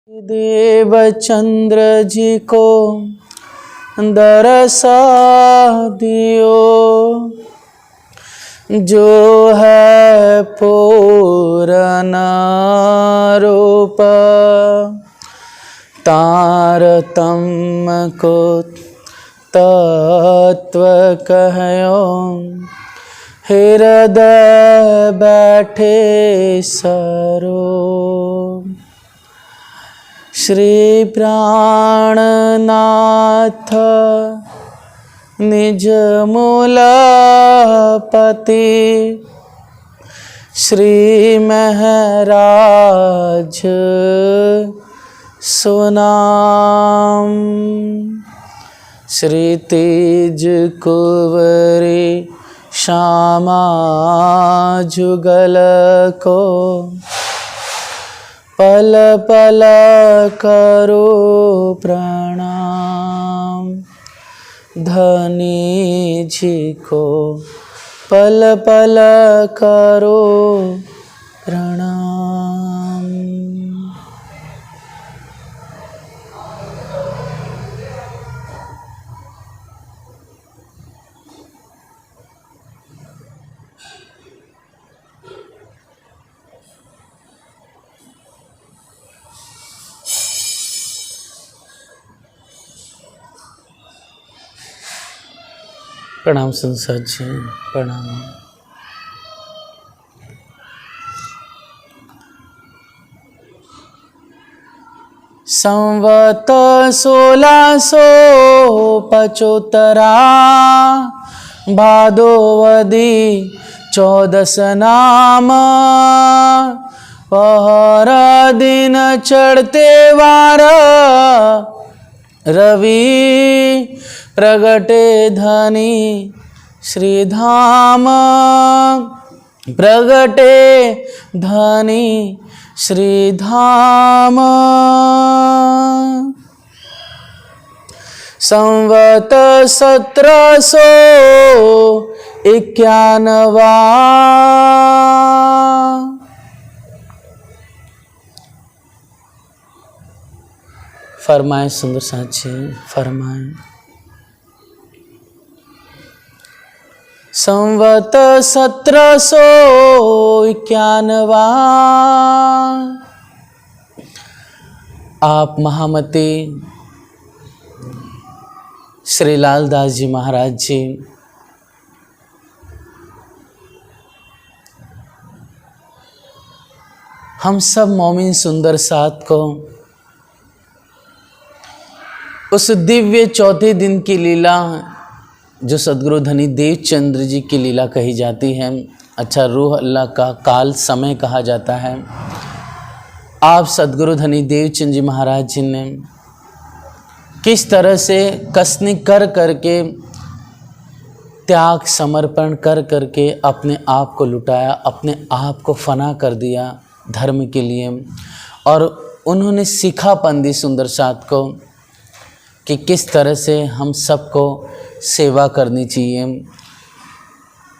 देवचंद्र जी को दरसा दियो, जो है पूर्ण रूप तारतम्य को तत्व कहयो, हृदय बैठे सरो। श्री प्राणनाथ निज मूलपति, श्री महराज सुनाम। श्री तेज कुंवरी श्यामा जुगल को, पल पल करो प्रणाम। धनी जी को पल पल करो प्रणाम। प्रणाम संसार जी, प्रणाम। संवत 1675 भादोवदी 14 नाम, पहर दिन चढ़ते वार रवि, प्रगटे धनी श्रीधाम, प्रगटे धनी श्रीधाम। संवत 1791 फरमाए सुंदर साची, फरमाए। संवत 1791 आप महामती श्री लालदास जी महाराज जी हम सब मोमिन सुंदर साथ को उस दिव्य चौथे दिन की लीला जो सदगुरु धनी देवचंद्र जी की लीला कही जाती है, अच्छा रूह अल्लाह का काल समय कहा जाता है। आप सदगुरु धनी देवचंद्र जी महाराज जी ने किस तरह से कसनी कर करके त्याग समर्पण कर करके अपने आप को लुटाया, अपने आप को फना कर दिया धर्म के लिए, और उन्होंने सिखापन दी सुंदर साथ को कि किस तरह से हम सबको सेवा करनी चाहिए,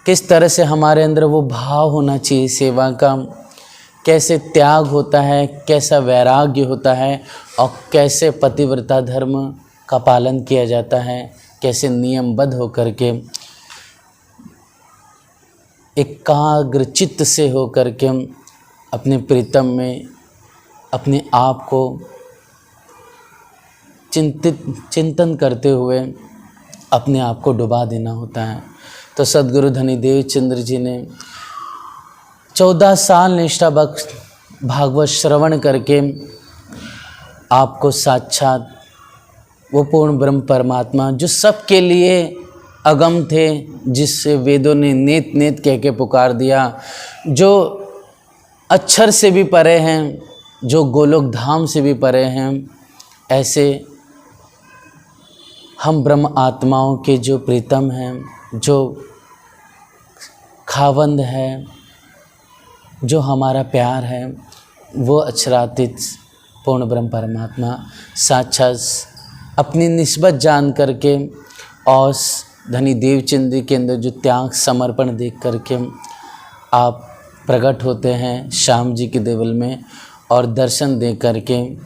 किस तरह से हमारे अंदर वो भाव होना चाहिए सेवा का, कैसे त्याग होता है, कैसा वैराग्य होता है, और कैसे पतिव्रता धर्म का पालन किया जाता है, कैसे नियमबद्ध होकर के एकाग्र चित्त से होकर के अपने प्रीतम में अपने आप को चिंतन करते हुए अपने आप को डुबा देना होता है। तो सदगुरु धनी देवचंद्र जी ने 14 साल निष्ठा बख्श भागवत श्रवण करके आपको साक्षात वो पूर्ण ब्रह्म परमात्मा जो सबके लिए अगम थे, जिससे वेदों ने नेत नेत कह के पुकार दिया, जो अक्षर से भी परे हैं, जो गोलोक धाम से भी परे हैं, ऐसे हम ब्रह्म आत्माओं के जो प्रीतम हैं, जो खावंद है, जो हमारा प्यार है, वो अक्षरातीत पूर्ण ब्रह्म परमात्मा साक्षात अपनी निस्बत जान करके और धनी देवचंद्र के अंदर जो त्याग समर्पण देख करके आप प्रकट होते हैं श्याम जी के देवल में, और दर्शन दे करके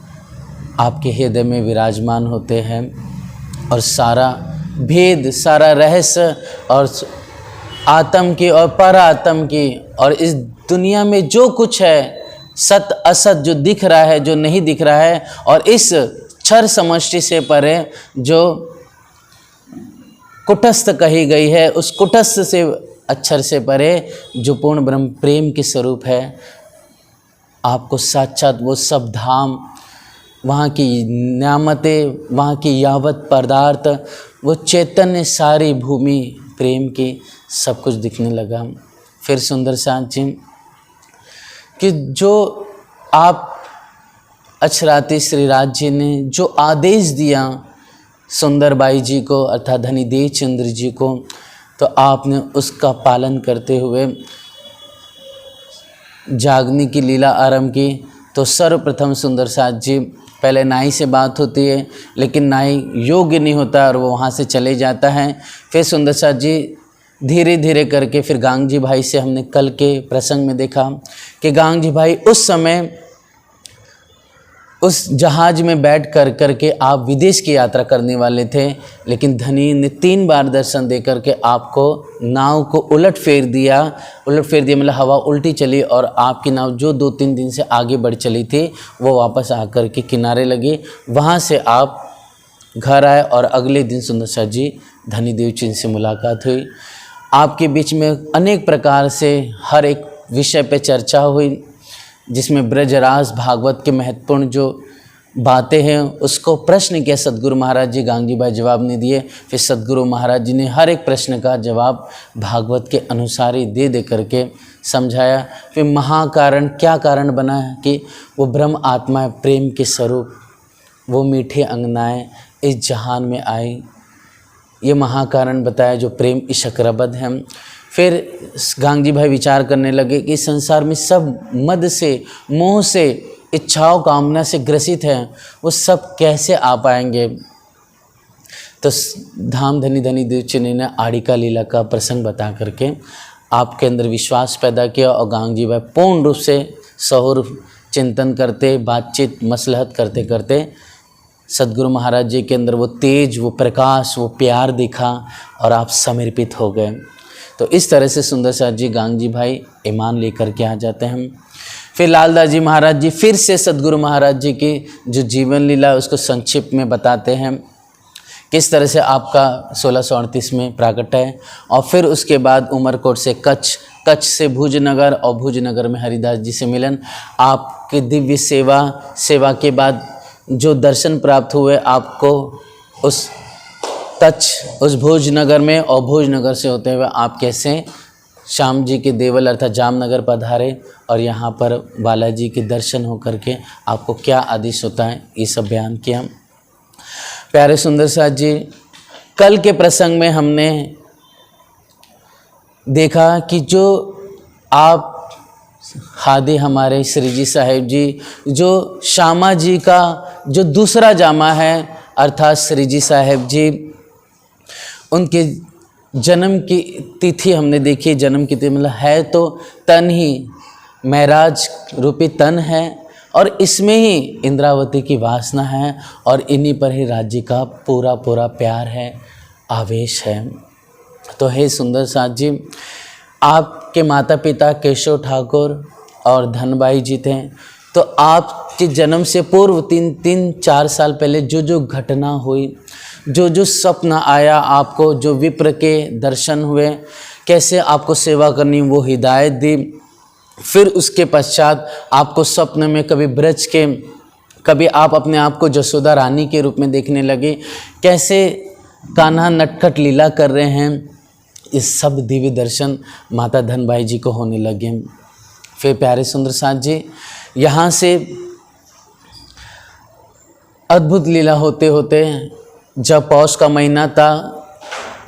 आपके हृदय में विराजमान होते हैं और सारा भेद, सारा रहस्य और आत्म की और पर आत्म की और इस दुनिया में जो कुछ है, सत असत, जो दिख रहा है, जो नहीं दिख रहा है, और इस क्षर समष्टि से परे जो कुटस्थ कही गई है, उस कुटस्थ से अक्षर से परे जो पूर्ण ब्रह्म प्रेम के स्वरूप है, आपको साक्षात वो सब धाम, वहाँ की न्यामतें, वहाँ की यावत पदार्थ, वो चैतन्य, सारी भूमि प्रेम की सब कुछ दिखने लगा। फिर सुंदर साथ जी कि जो आप अक्षराती श्रीराज जी ने जो आदेश दिया सुंदरबाई जी को अर्थात धनी देव चंद्र जी को, तो आपने उसका पालन करते हुए जागने की लीला आरंभ की। तो सर्वप्रथम सुंदर साथ जी, पहले नाई से बात होती है लेकिन नाई योग्य नहीं होता और वो वहाँ से चले जाता है। फिर सुंदर साथ जी धीरे धीरे करके फिर गांग जी भाई से हमने कल के प्रसंग में देखा कि गांग जी भाई उस समय उस जहाज में बैठ करके आप विदेश की यात्रा करने वाले थे, लेकिन धनी ने 3 बार दर्शन दे करके आपको नाव को उलट फेर दिया मतलब हवा उल्टी चली और आपकी नाव जो 2-3 दिन से आगे बढ़ चली थी वो वापस आकर के किनारे लगी। वहाँ से आप घर आए और अगले दिन सुंदर साथ जी धनी देवचंद से मुलाकात हुई। आपके बीच में अनेक प्रकार से हर एक विषय पे चर्चा हुई, जिसमें ब्रजराज भागवत के महत्वपूर्ण जो बातें हैं उसको प्रश्न किया सदगुरु महाराज जी। गांग जी भाई जवाब नहीं दिए, फिर सदगुरु महाराज जी ने हर एक प्रश्न का जवाब भागवत के अनुसार ही दे करके समझाया। फिर महाकारण क्या कारण बना है कि वो ब्रह्म आत्मा है, प्रेम के स्वरूप, वो मीठे अंगनाएँ इस जहान में आई, ये महाकारण बताया जो प्रेम इशकरबद्ध है। फिर गांग जी भाई विचार करने लगे कि संसार में सब मद से, मोह से, इच्छाओं कामना से ग्रसित हैं, वो सब कैसे आ पाएंगे। तो धाम धनी धनी देवचंद ने आड़िका लीला का प्रसंग बता करके आपके अंदर विश्वास पैदा किया और गांग जी भाई पूर्ण रूप से सहुर चिंतन करते, बातचीत मसलहत करते करते सदगुरु महाराज जी के अंदर वो तेज, वो प्रकाश, वो प्यार दिखा और आप समर्पित हो गए। तो इस तरह से सुंदर साथ जी गांग जी भाई ईमान लेकर के आ जाते हैं। फिर लालदास जी महाराज जी फिर से सदगुरु महाराज जी की जो जीवन लीला है उसको संक्षिप्त में बताते हैं, किस तरह से आपका 1638 में प्राकट है। और फिर उसके बाद उमरकोट से कच्छ, कच्छ से भुजनगर और भुजनगर में हरिदास जी से मिलन, आपकी दिव्य सेवा के बाद जो दर्शन प्राप्त हुए आपको उस कच्छ, उस भोजनगर में, और भोजनगर से होते हुए आप कैसे श्याम जी के देवल अर्थात जामनगर पधारे और यहाँ पर बालाजी के दर्शन हो करके आपको क्या आदेश होता है, ये सब बयान किया। प्यारे सुंदर साथ जी, कल के प्रसंग में हमने देखा कि जो आप हादी हमारे श्री जी साहेब जी, जो श्यामा जी का जो दूसरा जामा है अर्थात श्री जी साहेब जी, उनके जन्म की तिथि हमने देखी। जन्म की तिथि मतलब है तो तन ही महराज रूपी तन है और इसमें ही इंद्रावती की वासना है और इन्हीं पर ही राज्य का पूरा पूरा प्यार है, आवेश है। तो हे सुंदर साथ जी, आपके माता पिता केशव ठाकुर और धनबाई जी थे, तो आपके जन्म से पूर्व 3-4 साल पहले जो जो घटना हुई, जो जो स्वप्न आया आपको, जो विप्र के दर्शन हुए, कैसे आपको सेवा करनी वो हिदायत दी। फिर उसके पश्चात आपको स्वप्न में कभी ब्रज के, कभी आप अपने आप को जसोदा रानी के रूप में देखने लगे, कैसे कान्हा नटखट लीला कर रहे हैं, इस सब दिव्य दर्शन माता धनबाई जी को होने लगे। फिर प्यारे सुंदर साथ जी, यहाँ से अद्भुत लीला होते होते जब पौष का महीना था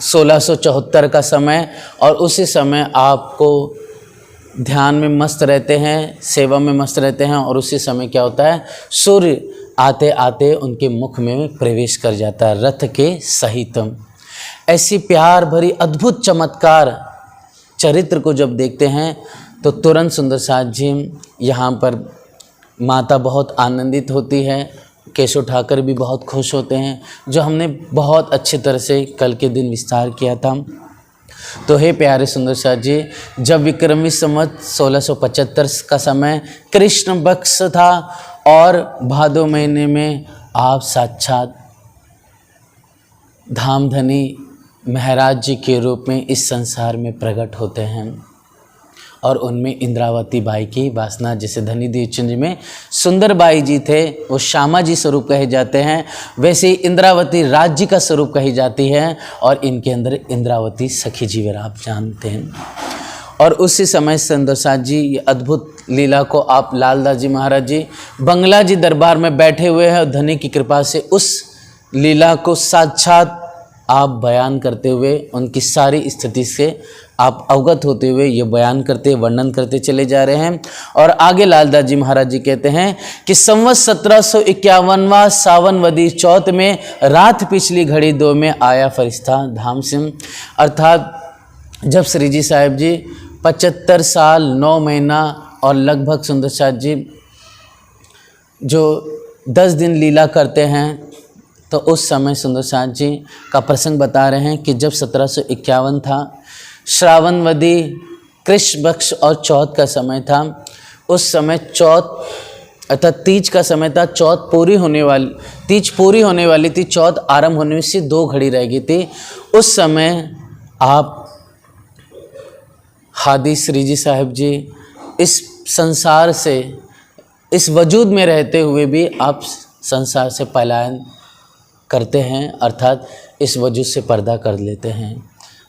1674 का समय, और उसी समय आपको ध्यान में मस्त रहते हैं, सेवा में मस्त रहते हैं, और उसी समय क्या होता है, सूर्य आते आते उनके मुख में प्रवेश कर जाता है रथ के सहित। ऐसी प्यार भरी अद्भुत चमत्कार चरित्र को जब देखते हैं तो तुरंत सुंदर साथ जी यहाँ पर माता बहुत आनंदित होती है, केशव ठाकर भी बहुत खुश होते हैं, जो हमने बहुत अच्छी तरह से कल के दिन विस्तार किया था। तो हे प्यारे सुंदर साथ जी, जब विक्रमी संवत 1675 का समय कृष्ण पक्ष था और भादो महीने में आप साक्षात धामधनी महाराज जी के रूप में इस संसार में प्रकट होते हैं और उनमें इंद्रावती बाई की वासना, जैसे धनी देवचंद्र में सुंदर बाई जी थे वो श्यामा जी स्वरूप कहे जाते हैं, वैसे ही इंद्रावती राज्य का स्वरूप कही जाती है और इनके अंदर इंद्रावती सखी जीवर आप जानते हैं। और उसी समय सुंदर साथ जी ये अद्भुत लीला को आप लालदास जी महाराज जी बंगला जी दरबार में बैठे हुए हैं और धनी की कृपा से उस लीला को साक्षात आप बयान करते हुए उनकी सारी स्थिति से आप अवगत होते हुए ये बयान करते वर्णन करते चले जा रहे हैं। और आगे लालदास जी महाराज जी कहते हैं कि संवत 1751वां सावन वदी चौथ में रात पिछली घड़ी 2 में आया फरिश्ता धाम से, अर्थात जब श्री जी साहिब जी 75 साल 9 महीना और लगभग सुंदर साथ जी जो 10 दिन लीला करते हैं, तो उस समय सुंदर साथ जी का प्रसंग बता रहे हैं कि जब 1751 था, श्रावणवदी कृष्ण पक्ष और चौथ का समय था। उस समय चौथ अर्थात तीज का समय था, चौथ पूरी होने वाली, तीज पूरी होने वाली थी, चौथ आरंभ होने से 2 घड़ी रह गई थी। उस समय आप हादी श्री जी साहिब जी इस संसार से, इस वजूद में रहते हुए भी आप संसार से पलायन करते हैं, अर्थात इस वजूद से पर्दा कर लेते हैं।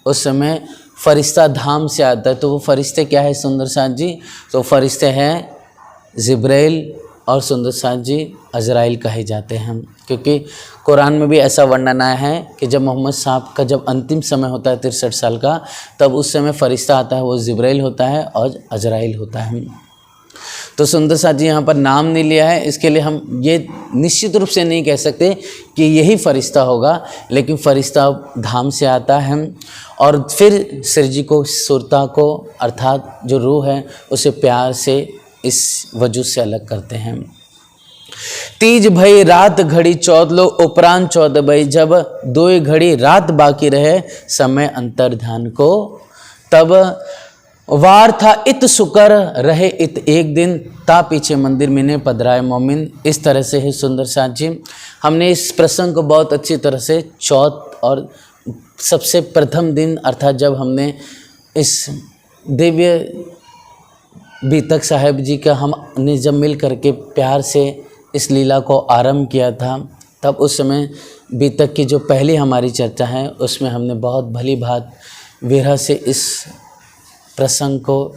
उस समय फरिश्ता धाम से आता है, तो वो फरिश्ते क्या है सुंदर साथ जी? तो फरिश्ते हैं जिब्राइल और सुंदर साथ जी अजराइल कहे जाते हैं, क्योंकि कुरान में भी ऐसा वर्णन आया है कि जब मोहम्मद साहब का जब अंतिम समय होता है 63 साल का, तब उस समय फरिश्ता आता है, वो जिब्राइल होता है और अजराइल होता है। तो सुंदर साथ जी यहाँ पर नाम नहीं लिया है, इसके लिए हम ये निश्चित रूप से नहीं कह सकते कि यही फरिश्ता होगा, लेकिन फरिश्ता धाम से आता है और फिर श्री जी को सुरता को अर्थात जो रूह है उसे प्यार से इस वजूद से अलग करते हैं। तीज भई रात घड़ी चौथ लो उपरांत चौथ भई, जब 2 घड़ी रात बाकी रहे समय अंतर ध्यान को, तब वार था इत शुकर रहे इत एक दिन, ता पीछे मंदिर में ने पधराए मोमिन। इस तरह से है सुंदर साथ जी, हमने इस प्रसंग को बहुत अच्छी तरह से चौथ और सबसे प्रथम दिन अर्थात जब हमने इस दिव्य बीतक साहेब जी का हमने जब मिल करके प्यार से इस लीला को आरंभ किया था, तब उस समय बीतक की जो पहली हमारी चर्चा है उसमें हमने बहुत भली भात विरह से इस प्रसंग को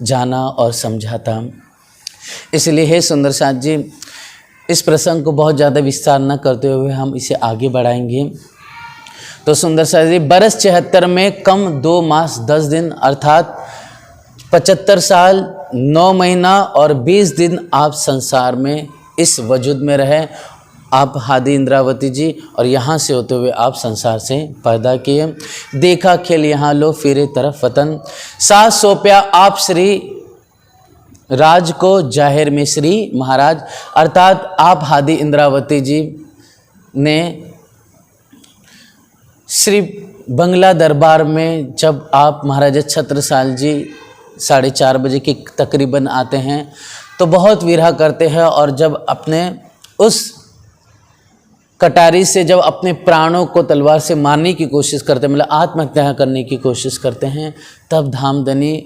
जाना और समझा था। इसलिए हे सुंदर साथ जी, इस प्रसंग को बहुत ज़्यादा विस्तार न करते हुए हम इसे आगे बढ़ाएंगे। तो सुंदर साथ जी, बरस 76 में कम 2 मास 10 दिन अर्थात 75 साल 9 महीना और 20 दिन आप संसार में इस वजूद में रहे, आप हादी इंद्रावती जी, और यहाँ से होते हुए आप संसार से पैदा किए। देखा खेल यहाँ लो फिरे तरफ वतन, साथ सौंपया आप श्री राज को जाहिर में श्री महाराज, अर्थात आप हादी इंद्रावती जी ने श्री बंगला दरबार में जब आप महाराजा छत्रसाल जी 4:30 बजे के तकरीबन आते हैं तो बहुत विरह करते हैं, और जब अपने उस कटारी से जब अपने प्राणों को तलवार से मारने की कोशिश करते हैं, मतलब आत्महत्या करने की कोशिश करते हैं, तब धामधनी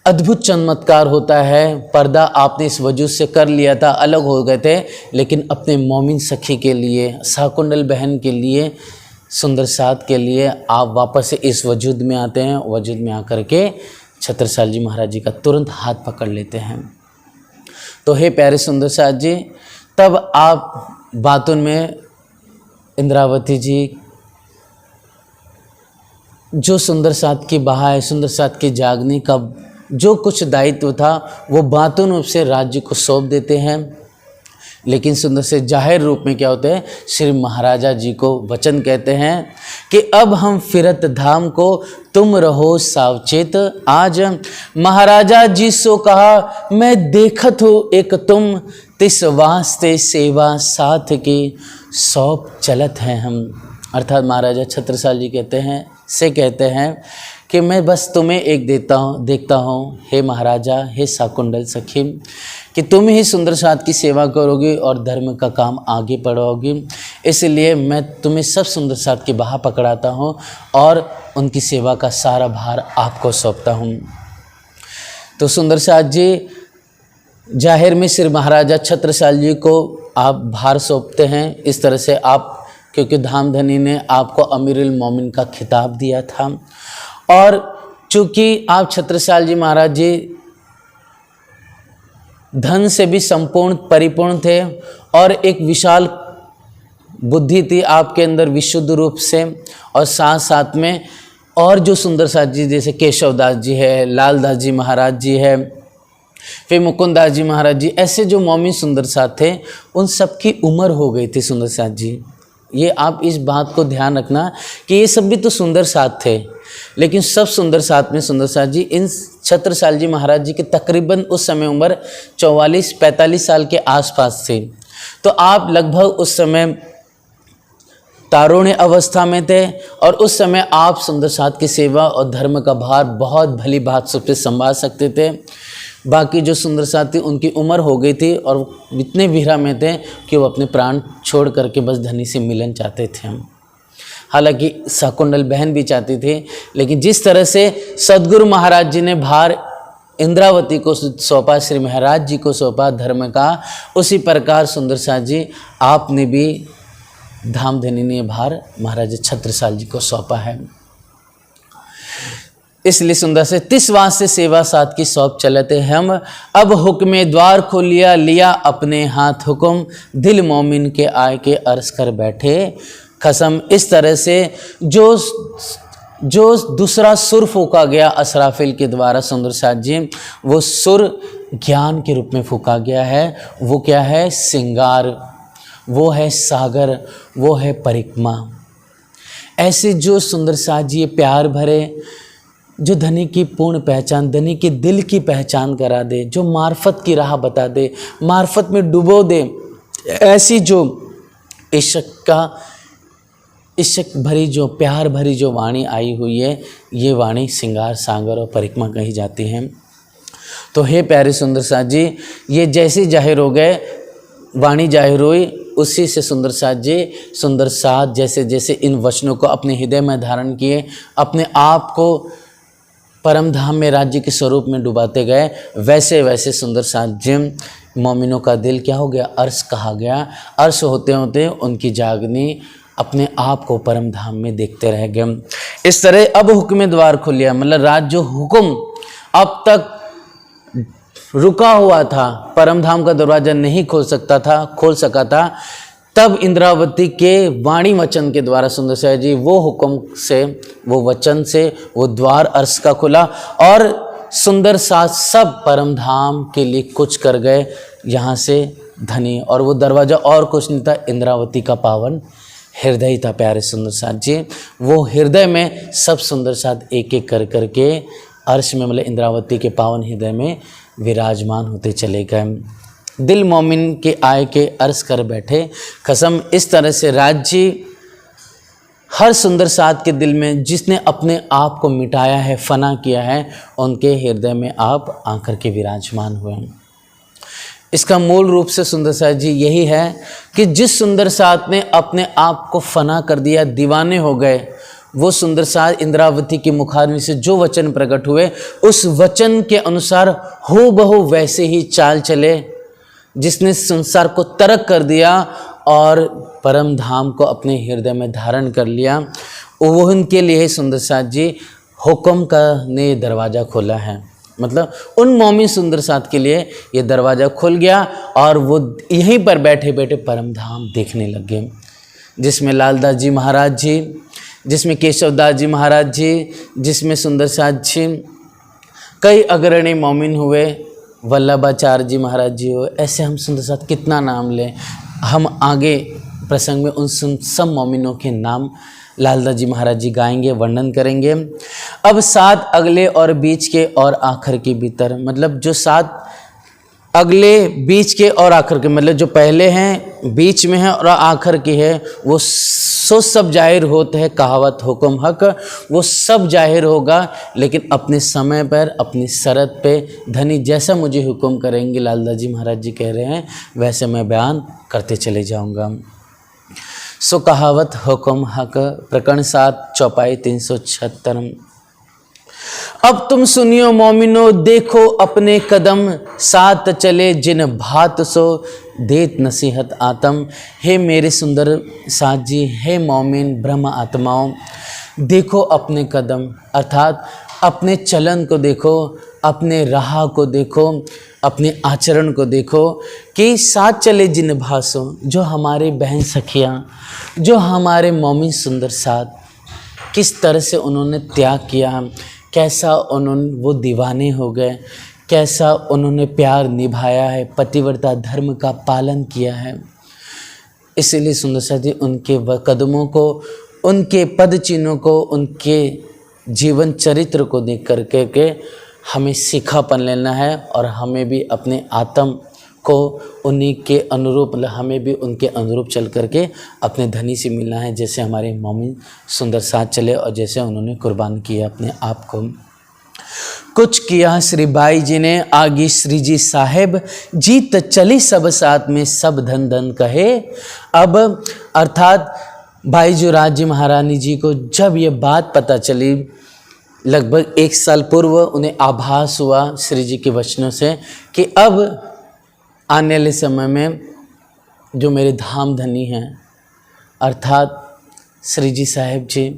अद्भुत चमत्कार होता है। पर्दा आपने इस वजूद से कर लिया था, अलग हो गए थे, लेकिन अपने मोमिन सखी के लिए, शाकुंडल बहन के लिए, सुंदर साथ के लिए आप वापस से इस वजूद में आते हैं। वजूद में आकर के छत्रसाल जी महाराज जी का तुरंत हाथ पकड़ लेते हैं। तो हे प्यारे सुंदर साथ जी, तब आप बातुन में इंद्रावती जी जो सुंदर साथ की बहाय, सुंदर साथ की जागने का जो कुछ दायित्व था वो बातुन से राज्य को सौंप देते हैं। लेकिन सुंदर से जाहिर रूप में क्या होते हैं, श्री महाराजा जी को वचन कहते हैं कि अब हम फिरत धाम को तुम रहो सावचेत। आज महाराजा जी सो कहा मैं देखत हो एक तुम, तिस वास्ते सेवा साथ की सौंप चलत हैं हम। अर्थात महाराजा छत्रसाल जी कहते हैं कि मैं बस तुम्हें एक देखता हूँ हे महाराजा, हे शाकुंतल सखी, कि तुम ही सुंदर साथ की सेवा करोगी और धर्म का काम आगे बढ़ाओगी, इसलिए मैं तुम्हें सब सुंदर साथ की बाह पकड़ाता हूँ और उनकी सेवा का सारा भार आपको सौंपता हूँ। तो सुंदर साथ जी जाहिर में श्री महाराजा छत्रसाल जी को आप भार सौंपते हैं। इस तरह से आप, क्योंकि धामधनी ने आपको अमीरुल मोमिन का खिताब दिया था और चूँकि आप छत्रसाल जी महाराज जी धन से भी संपूर्ण परिपूर्ण थे और एक विशाल बुद्धि थी आपके अंदर विशुद्ध रूप से, और साथ साथ में और जो सुंदर साथ जी जैसे केशवदास जी है, लालदास जी महाराज जी है, फिर मुकुंदास जी महाराज जी, ऐसे जो मोमिन सुंदर साथ थे उन सबकी उम्र हो गई थी सुंदर साथ जी। ये आप इस बात को ध्यान रखना कि ये सब भी तो सुंदर साथ थे, लेकिन सब सुंदर साथ में सुंदर साथ जी इन छत्रसाल जी महाराज जी के तकरीबन उस समय उम्र 44-45 साल के आसपास थी। तो आप लगभग उस समय तारुण्य अवस्था में थे और उस समय आप सुंदर साथ की सेवा और धर्म का भार बहुत भली बात से संभाल सकते थे। बाकी जो सुंदर साथ थी उनकी उम्र हो गई थी और इतने विरह में थे कि वो अपने प्राण छोड़ करके बस धनी से मिलन चाहते थे हम। हालांकि शाकुंतल बहन भी चाहती थी, लेकिन जिस तरह से सद्गुरु महाराज जी ने भार इंद्रावती को सौंपा, श्री महाराज जी को सौंपा धर्म का, उसी प्रकार सुंदर साथ जी आपने भी धामधनी ने भार महाराजा छत्रसाल जी को सौंपा है। इसलिए सुंदर से तिस वास्ते सेवा साथ की सौंप चलते हम, अब हुक्मे द्वार खोलिया लिया अपने हाथ हुक्म, दिल मोमिन के आय के अर्ज कर बैठे कसम। इस तरह से जो दूसरा सुर फूका गया असराफिल के द्वारा सुंदर साथ जी, वो सुर ज्ञान के रूप में फूका गया है। वो क्या है? सिंगार, वो है सागर, वो है परिक्रमा। ऐसे जो सुंदर साथ जी प्यार भरे, जो धनी की पूर्ण पहचान, धनी के दिल की पहचान करा दे, जो मार्फत की राह बता दे, मार्फत में डुबो दे, ऐसी जो इश्क भरी, जो प्यार भरी जो वाणी आई हुई है, ये वाणी सिंगार, सागर और परिक्रमा कही जाती है। तो हे प्यारे सुंदर साथ जी, ये जैसे जाहिर हो गए, वाणी जाहिर हुई, उसी से सुंदर साथ जी, सुंदर साथ जैसे जैसे इन वचनों को अपने हृदय में धारण किए, अपने आप को परम धाम में राज्य के स्वरूप में डुबाते गए, वैसे वैसे सुंदर साथ जी मोमिनों का दिल क्या हो गया? अर्श कहा गया। अर्श होते होते उनकी जागनी अपने आप को परम धाम में देखते रह गए। इस तरह अब हुक्म द्वार खुलिया, मतलब राज जो हुक्म अब तक रुका हुआ था, परम धाम का दरवाजा नहीं खोल सका था, तब इंद्रावती के वाणी वचन के द्वारा सुंदर साथ जी वो हुक्म से, वो वचन से वो द्वार अर्श का खुला और सुंदर साथ सब परम धाम के लिए कुछ कर गए यहाँ से धनी। और वो दरवाज़ा और कुछ नहीं था, इंद्रावती का पावन हृदय था प्यारे सुंदर साथ जी। वो हृदय में सब सुंदर साथ एक एक कर करके अर्श में, मतलब इंद्रावती के पावन हृदय में विराजमान होते चले गए। दिल मोमिन के आय के अर्ज कर बैठे कसम। इस तरह से राज्य हर सुंदर साथ के दिल में जिसने अपने आप को मिटाया है, फना किया है, उनके हृदय में आप आकर के विराजमान हुए। इसका मूल रूप से सुंदर साथ जी यही है कि जिस सुंदर साथ ने अपने आप को फना कर दिया, दीवाने हो गए, वो सुंदर साथ इंद्रावती की मुखाग्नि से जो वचन प्रकट हुए, उस वचन के अनुसार हो बहु वैसे ही चाल चले, जिसने संसार को तर्क कर दिया और परम धाम को अपने हृदय में धारण कर लिया। वो उनके लिए सुंदर साथ जी हुक्म का ने दरवाज़ा खोला है, मतलब उन मोमिन सुंदर साथ के लिए ये दरवाज़ा खुल गया और वो यहीं पर बैठे बैठे परम धाम देखने लग गए, जिसमें लालदास जी महाराज जी, जिसमें केशवदास जी महाराज जी, जिसमें सुंदर साथ जी, कई अग्रणी मोमिन हुए वल्लभाचार्य जी महाराज जी हो, ऐसे हम सुंदर साथ कितना नाम लें। हम आगे प्रसंग में उन सब मोमिनों के नाम लालदास जी महाराज जी गाएंगे, वर्णन करेंगे। अब 7 अगले और बीच के और आखिर के भीतर, मतलब जो 7 अगले बीच के और आखिर के, मतलब जो पहले हैं, बीच में है और आखिर की है, वो सो सब जाहिर होते हैं कहावत हुक्म हक, वो सब जाहिर होगा, लेकिन अपने समय पर, अपनी शरत पे धनी जैसा मुझे हुक्म करेंगे, लालदास जी महाराज जी कह रहे हैं, वैसे मैं बयान करते चले जाऊंगा। सो कहावत हुक्म हक, प्रकरण 7 चौपाई 376। अब तुम सुनियो मोमिनो, देखो अपने कदम, साथ चले जिन भात सो देत नसीहत आत्म। हे मेरे सुंदर साथ जी, हे मोमिन ब्रह्म आत्माओं, देखो अपने कदम, अर्थात अपने चलन को देखो, अपने राह को देखो, अपने आचरण को देखो कि साथ चले जिन भासों, जो हमारे बहन सखियाँ, जो हमारे मोमिन सुंदर साथ, किस तरह से उन्होंने त्याग किया, कैसा उन्होंने वो दीवाने हो गए, कैसा उन्होंने प्यार निभाया है, पतिव्रता धर्म का पालन किया है। इसीलिए सुंदर साथ जी उनके कदमों को, उनके पद चिन्हों को, उनके जीवन चरित्र को देख करके हमें सीखापन लेना है और हमें भी अपने आत्म को उन्हीं के अनुरूप, हमें भी उनके अनुरूप चल करके अपने धनी से मिलना है, जैसे हमारे मोमिन सुंदर साथ चले और जैसे उन्होंने कुर्बान किया अपने आप को। कुछ किया श्री बाई जी ने, आगे श्री जी साहेब, जीत चली सब साथ में, सब धन धन कहे। अब अर्थात बाईजूराज जी महारानी जी को जब ये बात पता चली, लगभग 1 साल पूर्व उन्हें आभास हुआ श्री जी के वचनों से कि अब आने वाले समय में जो मेरे धाम धनी हैं, अर्थात श्री जी साहेब जी,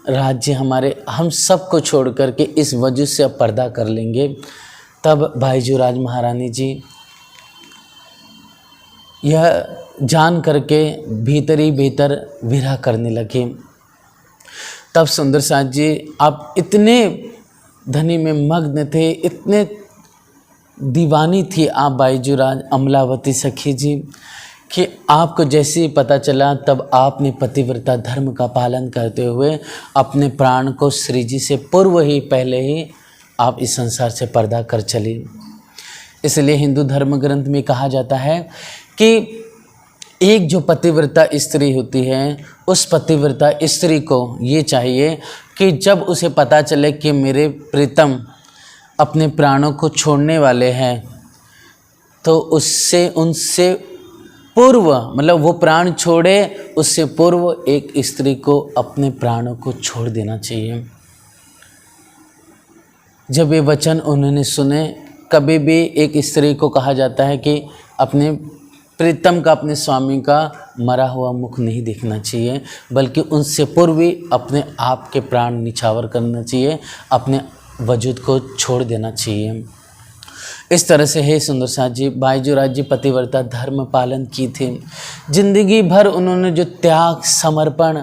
राज जी हमारे, हम सब को छोड़ करके इस वजह से अब पर्दा कर लेंगे। तब बाईजूराज महारानी जी यह जान करके भीतर ही भीतर विरह करने लगे। तब सुंदर साथ जी आप इतने धनी में मग्न थे, इतने दीवानी थी आप बाईजूराज अमलावती सखी जी, कि आपको जैसे ही पता चला तब आपने पतिव्रता धर्म का पालन करते हुए अपने प्राण को श्री जी से पूर्व ही, पहले ही आप इस संसार से पर्दा कर चली। इसलिए हिंदू धर्म ग्रंथ में कहा जाता है कि एक जो पतिव्रता स्त्री होती है, उस पतिव्रता स्त्री को ये चाहिए कि जब उसे पता चले कि मेरे प्रीतम अपने प्राणों को छोड़ने वाले हैं, तो उससे, उनसे पूर्व, मतलब वो प्राण छोड़े उससे पूर्व एक स्त्री को अपने प्राणों को छोड़ देना चाहिए। जब ये वचन उन्होंने सुने, कभी भी एक स्त्री को कहा जाता है कि अपने प्रीतम का, अपने स्वामी का मरा हुआ मुख नहीं देखना चाहिए, बल्कि उनसे पूर्व ही अपने आप के प्राण निछावर करना चाहिए, अपने वजूद को छोड़ देना चाहिए। इस तरह से हे सुंदर साथ जी, बाईजूराज जी पतिव्रता धर्म पालन की थी। जिंदगी भर उन्होंने जो त्याग, समर्पण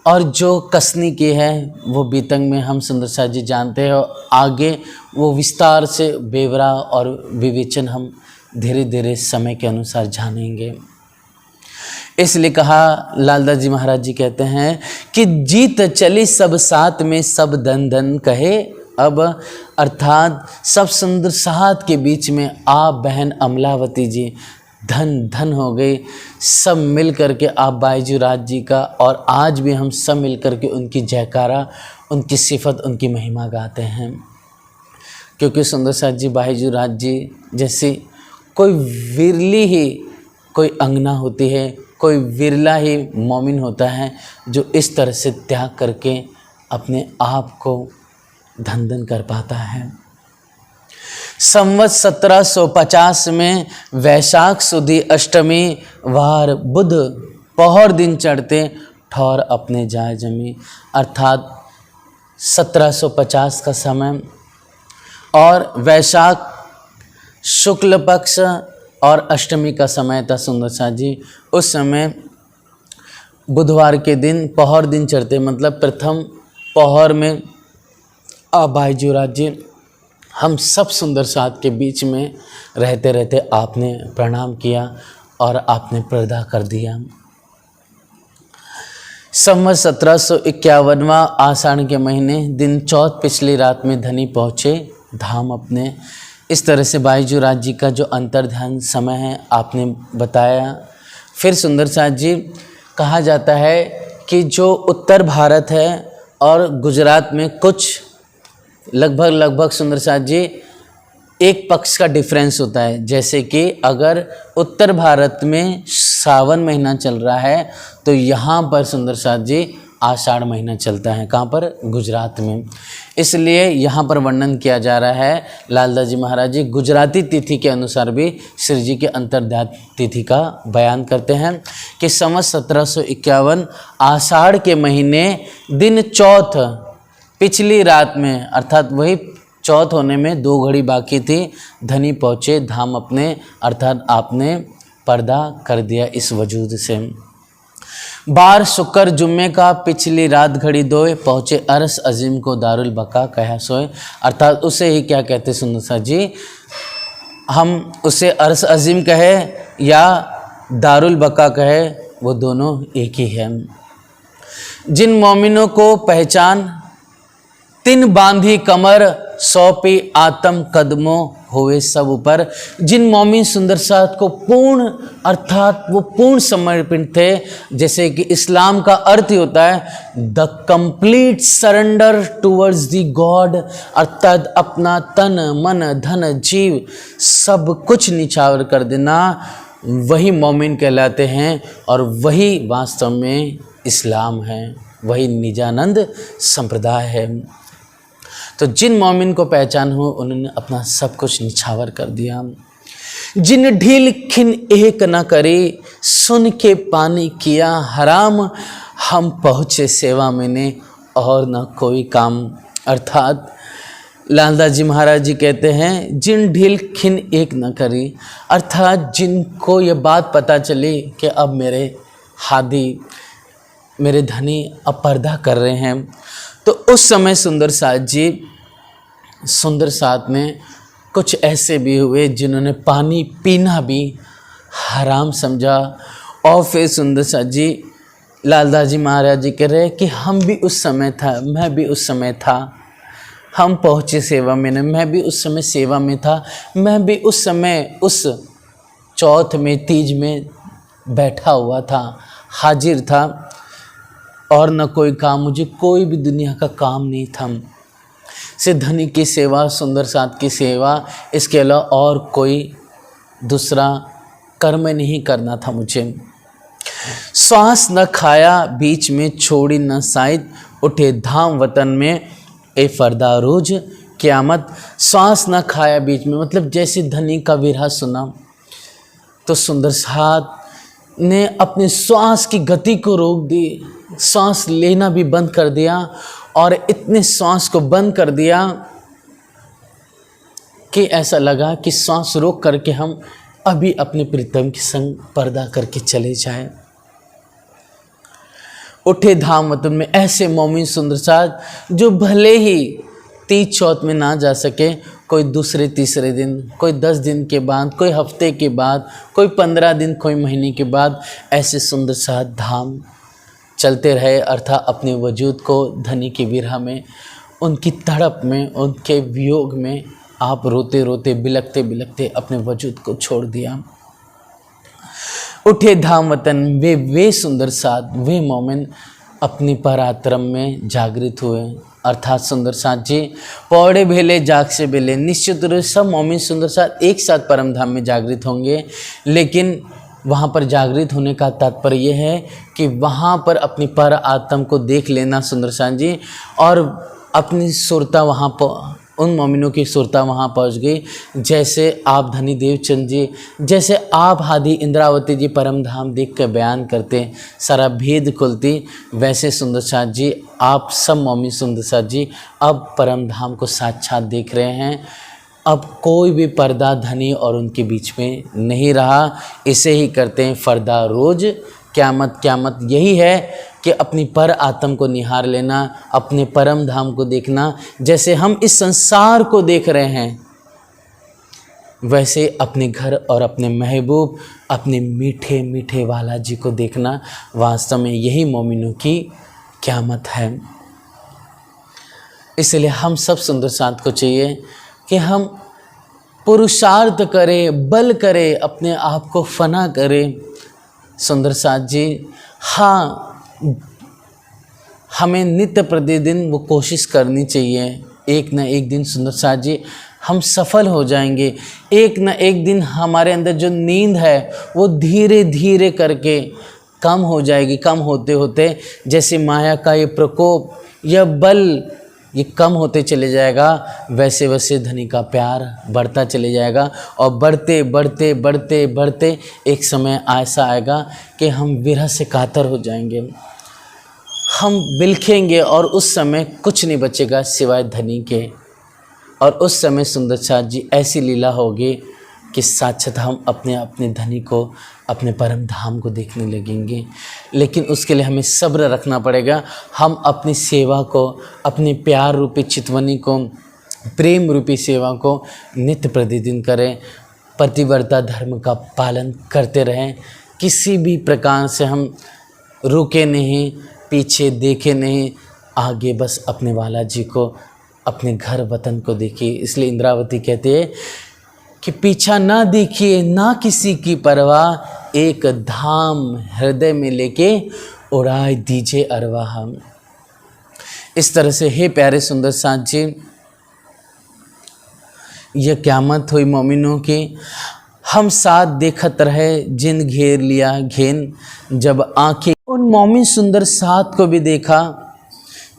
और जो कसनी की है, वो बीतंग में हम सुंदर साथ जी जानते हैं, और आगे वो विस्तार से बेवरा और विवेचन हम धीरे धीरे समय के अनुसार जानेंगे। इसलिए कहा, लालदास जी महाराज जी कहते हैं कि जीत चली सब साथ में, सब धन धन कहे। अब अर्थात सब सुंदर साथ के बीच में आप बहन अमलावती जी धन धन हो गई। सब मिल करके आप बाईजूराज जी का, और आज भी हम सब मिल करके उनकी जयकारा, उनकी सिफत, उनकी महिमा गाते हैं। क्योंकि सुंदर साथ जी, बाईजूराज जी जैसी कोई विरली ही कोई अंगना होती है, कोई विरला ही मोमिन होता है जो इस तरह से त्याग करके अपने आप को धन धन कर पाता है। संवत 1750 में वैशाख सुदी अष्टमी वार बुध पहर दिन चढ़ते ठौर अपने जाय जमी। अर्थात 1750 का समय और वैशाख शुक्ल पक्ष और अष्टमी का समय था सुंदर साथ जी। उस समय बुधवार के दिन पहर दिन चढ़ते, मतलब प्रथम पहर में बाईजूराज जी हम सब सुंदर साथ के बीच में रहते रहते आपने प्रणाम किया और आपने पर्दा कर दिया। संवत 1751वां आषाढ़ के महीने दिन चौथ पिछली रात में धनी पहुँचे धाम अपने। इस तरह से बाईजूराज जी का जो अंतर्ध्यान समय है आपने बताया। फिर सुंदर साथ जी कहा जाता है कि जो उत्तर भारत है और गुजरात में कुछ लगभग सुंदर साथ जी एक पक्ष का डिफरेंस होता है। जैसे कि अगर उत्तर भारत में सावन महीना चल रहा है तो यहाँ पर सुंदर साथ जी आषाढ़ महीना चलता है। कहाँ पर? गुजरात में। इसलिए यहाँ पर वर्णन किया जा रहा है लालदास जी महाराज जी गुजराती तिथि के अनुसार भी श्री जी के अंतर्ध्यान तिथि का बयान करते हैं कि संवत 1751 आषाढ़ के महीने दिन चौथ पिछली रात में, अर्थात वही चौथ होने में 2 घड़ी बाकी थी, धनी पहुँचे धाम अपने, अर्थात आपने पर्दा कर दिया इस वजूद से। बार शुक्र जुम्मे का पिछली रात घड़ी 2 पहुँचे अरस अजीम को दारुल बका कहा सोए, अर्थात उसे ही क्या कहते सुंदर साथ जी, हम उसे अरस अजीम कहे या दारुल बका कहे, वो दोनों एक ही है। जिन मोमिनों को पहचान तिन बांधी कमर सौंपी आत्म कदमों हुए सब ऊपर। जिन मोमिन सुंदर साथ को पूर्ण, अर्थात वो पूर्ण समर्पित थे, जैसे कि इस्लाम का अर्थ ही होता है the complete surrender towards the God, अर्थात अपना तन मन धन जीव सब कुछ निछावर कर देना, वही मोमिन कहलाते हैं और वही वास्तव में इस्लाम है, वही निजानंद संप्रदाय है। तो जिन मोमिन को पहचान हो उन्होंने अपना सब कुछ निछावर कर दिया। जिन ढील खिन एक न करी सुन के पानी किया हराम, हम पहुँचे सेवा में ने और न कोई काम, अर्थात लालदास जी महाराज जी कहते हैं जिन ढील खिन एक न करी, अर्थात जिनको ये बात पता चली कि अब मेरे हादी मेरे धनी अब पर्दा कर रहे हैं, तो उस समय सुंदर साथ में कुछ ऐसे भी हुए जिन्होंने पानी पीना भी हराम समझा। और फिर सुंदर साथ जी लालदास जी महाराज जी कह रहे कि हम भी उस समय था, मैं भी उस समय था, हम पहुँचे सेवा में ने, मैं भी उस समय सेवा में था, मैं भी उस समय उस चौथ में तीज में बैठा हुआ था, हाजिर था और न कोई काम, मुझे कोई भी दुनिया का काम नहीं था, सिर्फ धनी की सेवा सुंदर साथ की सेवा, इसके अलावा और कोई दूसरा कर्म नहीं करना था मुझे। श्वास न खाया बीच में छोड़ी न साइद, उठे धाम वतन में ए फरदा रोज क़यामत। श्वास न खाया बीच में मतलब जैसे धनी का विरह सुना तो सुंदर साथ ने अपने श्वास की गति को रोक दी, सांस लेना भी बंद कर दिया और इतने सांस को बंद कर दिया कि ऐसा लगा कि सांस रोक करके हम अभी अपने प्रीतम के संग पर्दा करके चले जाएं। उठे धाम वतन में ऐसे मोमिन सुंदर साथ जो भले ही तीज चौथ में ना जा सके, कोई दूसरे तीसरे दिन, कोई 10 दिन के बाद, कोई हफ्ते के बाद, कोई 15 दिन, कोई महीने के बाद, ऐसे सुंदर साथ धाम चलते रहे, अर्थात अपने वजूद को धनी की विरह में, उनकी तड़प में, उनके वियोग में आप रोते रोते बिलखते बिलखते अपने वजूद को छोड़ दिया। उठे धाम वतन वे सुंदर साथ, वे मोमिन अपनी पराक्रम में जागृत हुए, अर्थात सुंदर साथ जी पौड़े भेले जाग से बेले, निश्चित रूप से सब मोमिन सुंदर साथ एक साथ परम धाम में जागृत होंगे, लेकिन वहाँ पर जागृत होने का तात्पर्य यह है कि वहाँ पर अपनी पर आत्म को देख लेना सुंदर साथ जी, और अपनी सुरता वहाँ पर उन मोमिनों की सुरता वहाँ पहुँच गई, जैसे आप धनी देवचंद जी, जैसे आप हादी इंद्रावती जी परम धाम देख कर बयान करते सारा भेद खुलती, वैसे सुंदर साथ जी आप सब मोमिन सुंदर साथ जी अब परम धाम को साक्षात देख रहे हैं। अब कोई भी पर्दा धनी और उनके बीच में नहीं रहा, इसे ही करते हैं फरदा रोज क़यामत क़यामत यही है कि अपनी पर आत्म को निहार लेना, अपने परम धाम को देखना। जैसे हम इस संसार को देख रहे हैं, वैसे अपने घर और अपने महबूब, अपने मीठे मीठे वाला जी को देखना। वास्तव में यही मोमिनों की क़यामत है। इसलिए हम सब सुंदर साथ को चाहिए कि हम पुरुषार्थ करें, बल करें, अपने आप को फना करें। सुंदर साथ जी, हाँ, हमें नित्य प्रतिदिन वो कोशिश करनी चाहिए। एक न एक दिन सुंदर साथ जी हम सफल हो जाएंगे। एक न एक दिन हमारे अंदर जो नींद है वो धीरे धीरे करके कम हो जाएगी। कम होते होते जैसे माया का ये प्रकोप, यह बल ये कम होते चले जाएगा, वैसे वैसे धनी का प्यार बढ़ता चले जाएगा। और बढ़ते बढ़ते बढ़ते बढ़ते एक समय ऐसा आएगा कि हम विरह से कातर हो जाएंगे, हम बिलखेंगे और उस समय कुछ नहीं बचेगा सिवाय धनी के। और उस समय सुंदर साथ जी ऐसी लीला होगी कि साक्षात हम अपने अपने धनी को, अपने परम धाम को देखने लगेंगे। लेकिन उसके लिए हमें सब्र रखना पड़ेगा। हम अपनी सेवा को, अपने प्यार रूपी चितवनी को, प्रेम रूपी सेवा को नित्य प्रतिदिन करें। पतिव्रता धर्म का पालन करते रहें। किसी भी प्रकार से हम रुके नहीं, पीछे देखे नहीं, आगे बस अपने वाला जी को, अपने घर वतन को देखिए। इसलिए इंद्रावती कहते हैं कि पीछा ना देखिए ना किसी की परवाह, एक धाम हृदय में लेके उड़ाए दीजिए अरवाह। इस तरह से हे प्यारे सुंदर साथ जी, यह क़यामत हुई मोमिनों की। हम साथ देखत रहे जिन घेर लिया घेन, जब आंखें उन मोमिन सुंदर साथ को भी देखा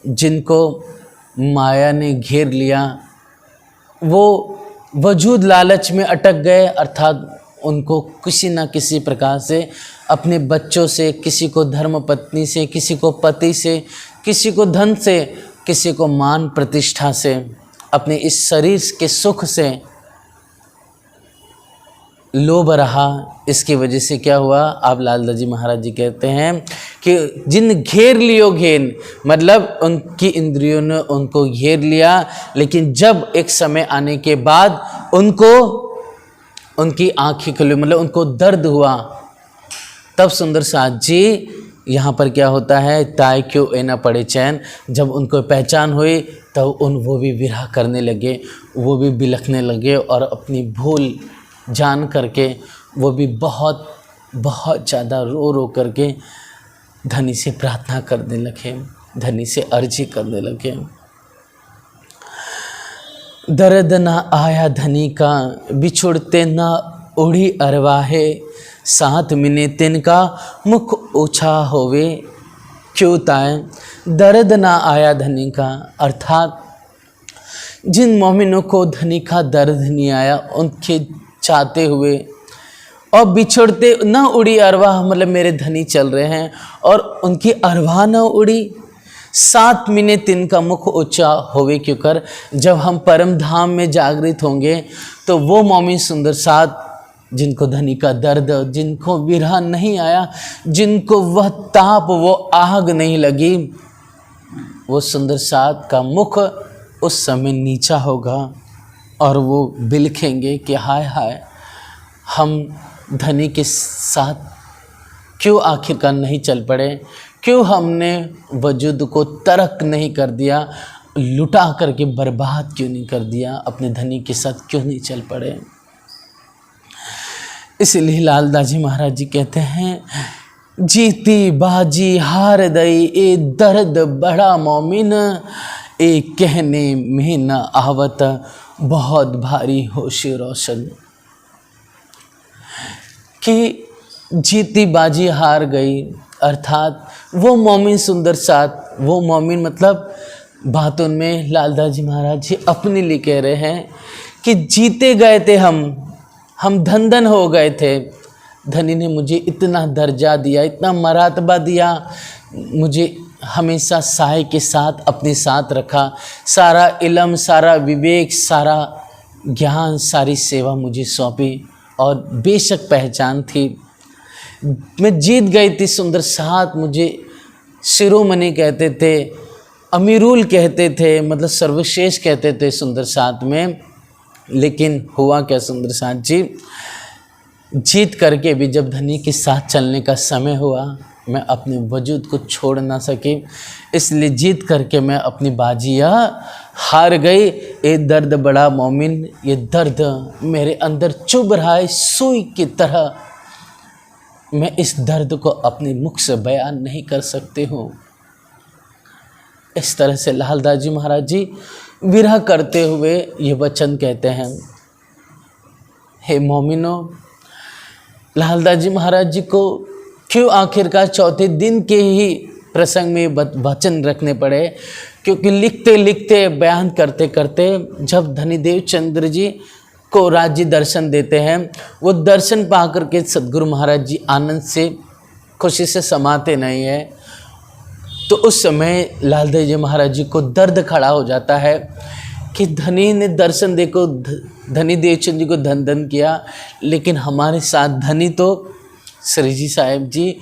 जिनको माया ने घेर लिया। वो वजूद लालच में अटक गए, अर्थात उनको किसी न किसी प्रकार से अपने बच्चों से, किसी को धर्म पत्नी से, किसी को पति से, किसी को धन से, किसी को मान प्रतिष्ठा से, अपने इस शरीर के सुख से लोभ रहा। इसकी वजह से क्या हुआ, आप लालदास जी महाराज जी कहते हैं कि जिन घेर लियो घेन, मतलब उनकी इंद्रियों ने उनको घेर लिया। लेकिन जब एक समय आने के बाद उनको उनकी आँखें खुली, मतलब उनको दर्द हुआ, तब सुंदर साथ जी यहाँ पर क्या होता है, ताय क्यों ए न पड़े चैन। जब उनको पहचान हुई तब वो भी विरह करने लगे, वो भी बिलखने लगे और अपनी भूल जान करके वो भी बहुत बहुत ज़्यादा रो रो करके धनी से प्रार्थना करने लगे, धनी से अर्जी करने लगे। दर्द ना आया धनी का, बिछुड़ते ना उड़ी अरवाहे, साथ मिने तिनका मुख ऊँचा होवे क्यों ताए। दर्द ना आया धनी का, अर्थात जिन मोमिनों को धनी का दर्द नहीं आया, उनके चाहते हुए और बिछड़ते न उड़ी अरवाह, मतलब मेरे धनी चल रहे हैं और उनकी अरवाह न उड़ी। 7 महीने तिनका मुख ऊंचा होवे क्यों कर। जब हम परम धाम में जागृत होंगे तो वो मोमिन सुंदर साथ जिनको धनी का दर्द, जिनको विरह नहीं आया, जिनको वह ताप, वो आग नहीं लगी, वो सुंदर साथ का मुख उस समय नीचा होगा और वो बिलखेंगे कि हाय हाय, हम धनी के साथ क्यों आखिरकार नहीं चल पड़े, क्यों हमने वजूद को तर्क नहीं कर दिया, लुटा करके बर्बाद क्यों नहीं कर दिया, अपने धनी के साथ क्यों नहीं चल पड़े। इसलिए लालदास जी महाराज जी कहते हैं, जीती बाजी हार दई ए दर्द बड़ा मोमिन, ए कहने में न आवत बहुत भारी होश रोशन। कि जीती बाजी हार गई, अर्थात वो मोमिन सुंदर साथ, वो मोमिन मतलब बातों में लालदास जी महाराज जी अपने लिए कह रहे हैं कि जीते गए थे हम धन धन हो गए थे। धनी ने मुझे इतना दर्जा दिया, इतना मरातबा दिया, मुझे हमेशा साय के साथ अपने साथ रखा, सारा इल्म, सारा विवेक, सारा ज्ञान, सारी सेवा मुझे सौंपी और बेशक पहचान थी। मैं जीत गई थी सुंदर साथ, मुझे शिरोमणि कहते थे, अमीरुल कहते थे, मतलब सर्वश्रेष्ठ कहते थे सुंदर साथ में। लेकिन हुआ क्या सुंदर साथ जी, जीत करके भी जब धनी के साथ चलने का समय हुआ, मैं अपने वजूद को छोड़ ना सकी, इसलिए जीत करके मैं अपनी बाजियाँ हार गई। ये दर्द बड़ा मोमिन, ये दर्द मेरे अंदर चुभ रहा है सुई की तरह। मैं इस दर्द को अपने मुख से बयान नहीं कर सकती हूँ। इस तरह से लालदास जी महाराज जी विरह करते हुए ये वचन कहते हैं। हे मोमिनो, लालदास जी महाराज जी को क्यों आखिरकार चौथे दिन के ही प्रसंग में वचन रखने पड़े, क्योंकि लिखते लिखते बयान करते करते जब धनीदेव चंद्र जी को राज्य दर्शन देते हैं, वो दर्शन पा करके सद्गुरु महाराज जी आनंद से खुशी से समाते नहीं है। तो उस समय लालदास जी महाराज जी को दर्द खड़ा हो जाता है कि धनी ने दर्शन देखो, धनी देवचंद जी को धन धन किया, लेकिन हमारे साथ धनी तो श्री जी साहेब जी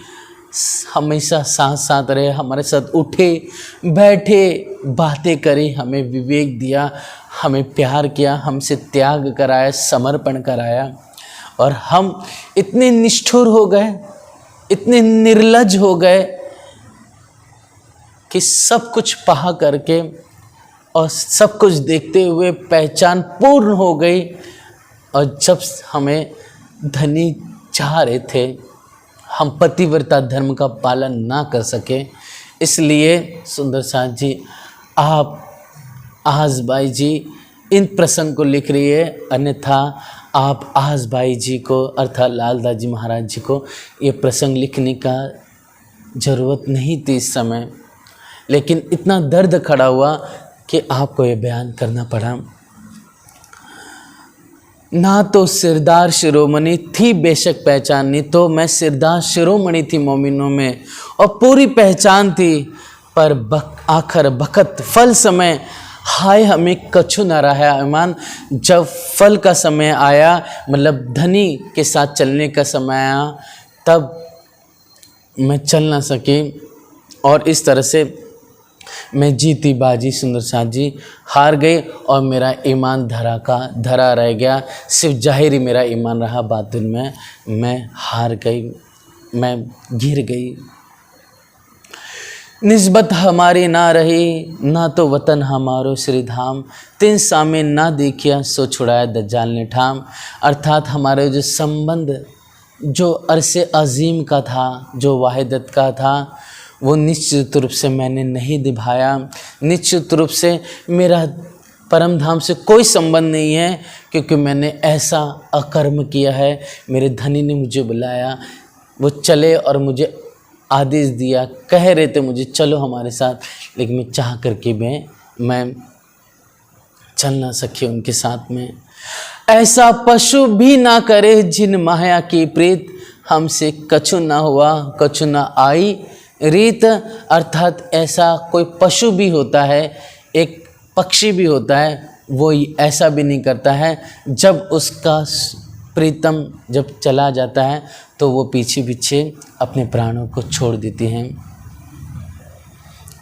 हमेशा साथ साथ रहे, हमारे साथ उठे बैठे बातें करी, हमें विवेक दिया, हमें प्यार किया, हमसे त्याग कराया, समर्पण कराया। और हम इतने निष्ठुर हो गए, इतने निर्लज हो गए कि सब कुछ पा करके और सब कुछ देखते हुए पहचान पूर्ण हो गई। और जब हमें धनी चाह रहे थे, हम पतिव्रता धर्म का पालन ना कर सके, इसलिए सुंदर साथ जी आप आसबाई जी इन प्रसंग को लिख रही है, अन्यथा आप आसबाई जी को अर्थात लालदास जी महाराज जी को ये प्रसंग लिखने का ज़रूरत नहीं थी इस समय, लेकिन इतना दर्द खड़ा हुआ कि आपको ये बयान करना पड़ा। ना तो सिरदार शिरोमणि थी बेशक पहचाननी, तो मैं सिरदार शिरोमणि थी मोमिनों में और पूरी पहचान थी, पर आखिर बखत फल समय हाय हमें कछु न रहा ईमान। जब फल का समय आया, मतलब धनी के साथ चलने का समय आया, तब मैं चल ना सकी और इस तरह से मैं जीती बाजी सुंदर साथ जी हार गई और मेरा ईमान धरा रह गया। सिर्फ जाहिर ही मेरा ईमान रहा, बातिन में मैं हार गई, मैं गिर गई। निस्बत हमारी ना रही, ना तो वतन हमारो श्रीधाम, तिन सामे ना देखिया सो छुड़ाया दज्जाल ने ठाम। अर्थात हमारे जो संबंध जो अरसे अजीम का था, जो वाहिदत का था, वो निश्चित रूप से मैंने नहीं निभाया। निश्चित रूप से मेरा परम धाम से कोई संबंध नहीं है, क्योंकि मैंने ऐसा अकर्म किया है। मेरे धनी ने मुझे बुलाया, वो चले और मुझे आदेश दिया, कह रहे थे मुझे चलो हमारे साथ, लेकिन मैं चाह करके मैं चल ना सकी उनके साथ में। ऐसा पशु भी ना करे जिन माया की प्रीत, हमसे कछु ना हुआ कछु ना आई रीत। अर्थात ऐसा कोई पशु भी होता है, एक पक्षी भी होता है, वो ऐसा भी नहीं करता है। जब उसका प्रीतम जब चला जाता है तो वो पीछे पीछे अपने प्राणों को छोड़ देती हैं।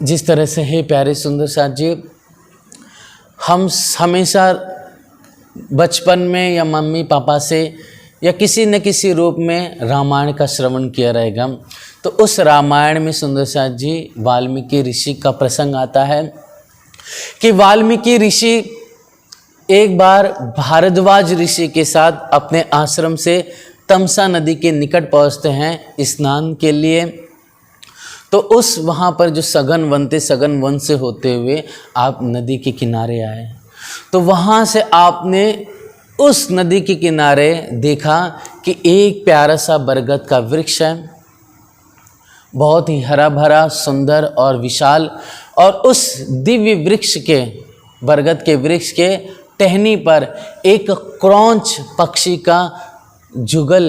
जिस तरह से हे प्यारे सुंदर साथ जी, हम हमेशा बचपन में या मम्मी पापा से या किसी न किसी रूप में रामायण का श्रवण किया रहेगा। तो उस रामायण में सुंदर साथ जी वाल्मीकि ऋषि का प्रसंग आता है कि वाल्मीकि ऋषि एक बार भारद्वाज ऋषि के साथ अपने आश्रम से तमसा नदी के निकट पहुंचते हैं स्नान के लिए। तो उस वहाँ पर जो सघन वन थे, सघन वन से होते हुए आप नदी के किनारे आए। तो वहाँ से आपने उस नदी के किनारे देखा कि एक प्यारा सा बरगद का वृक्ष है, बहुत ही हरा भरा सुंदर और विशाल। और उस दिव्य वृक्ष के, बरगद के वृक्ष के टहनी पर एक क्रौंच पक्षी का जुगल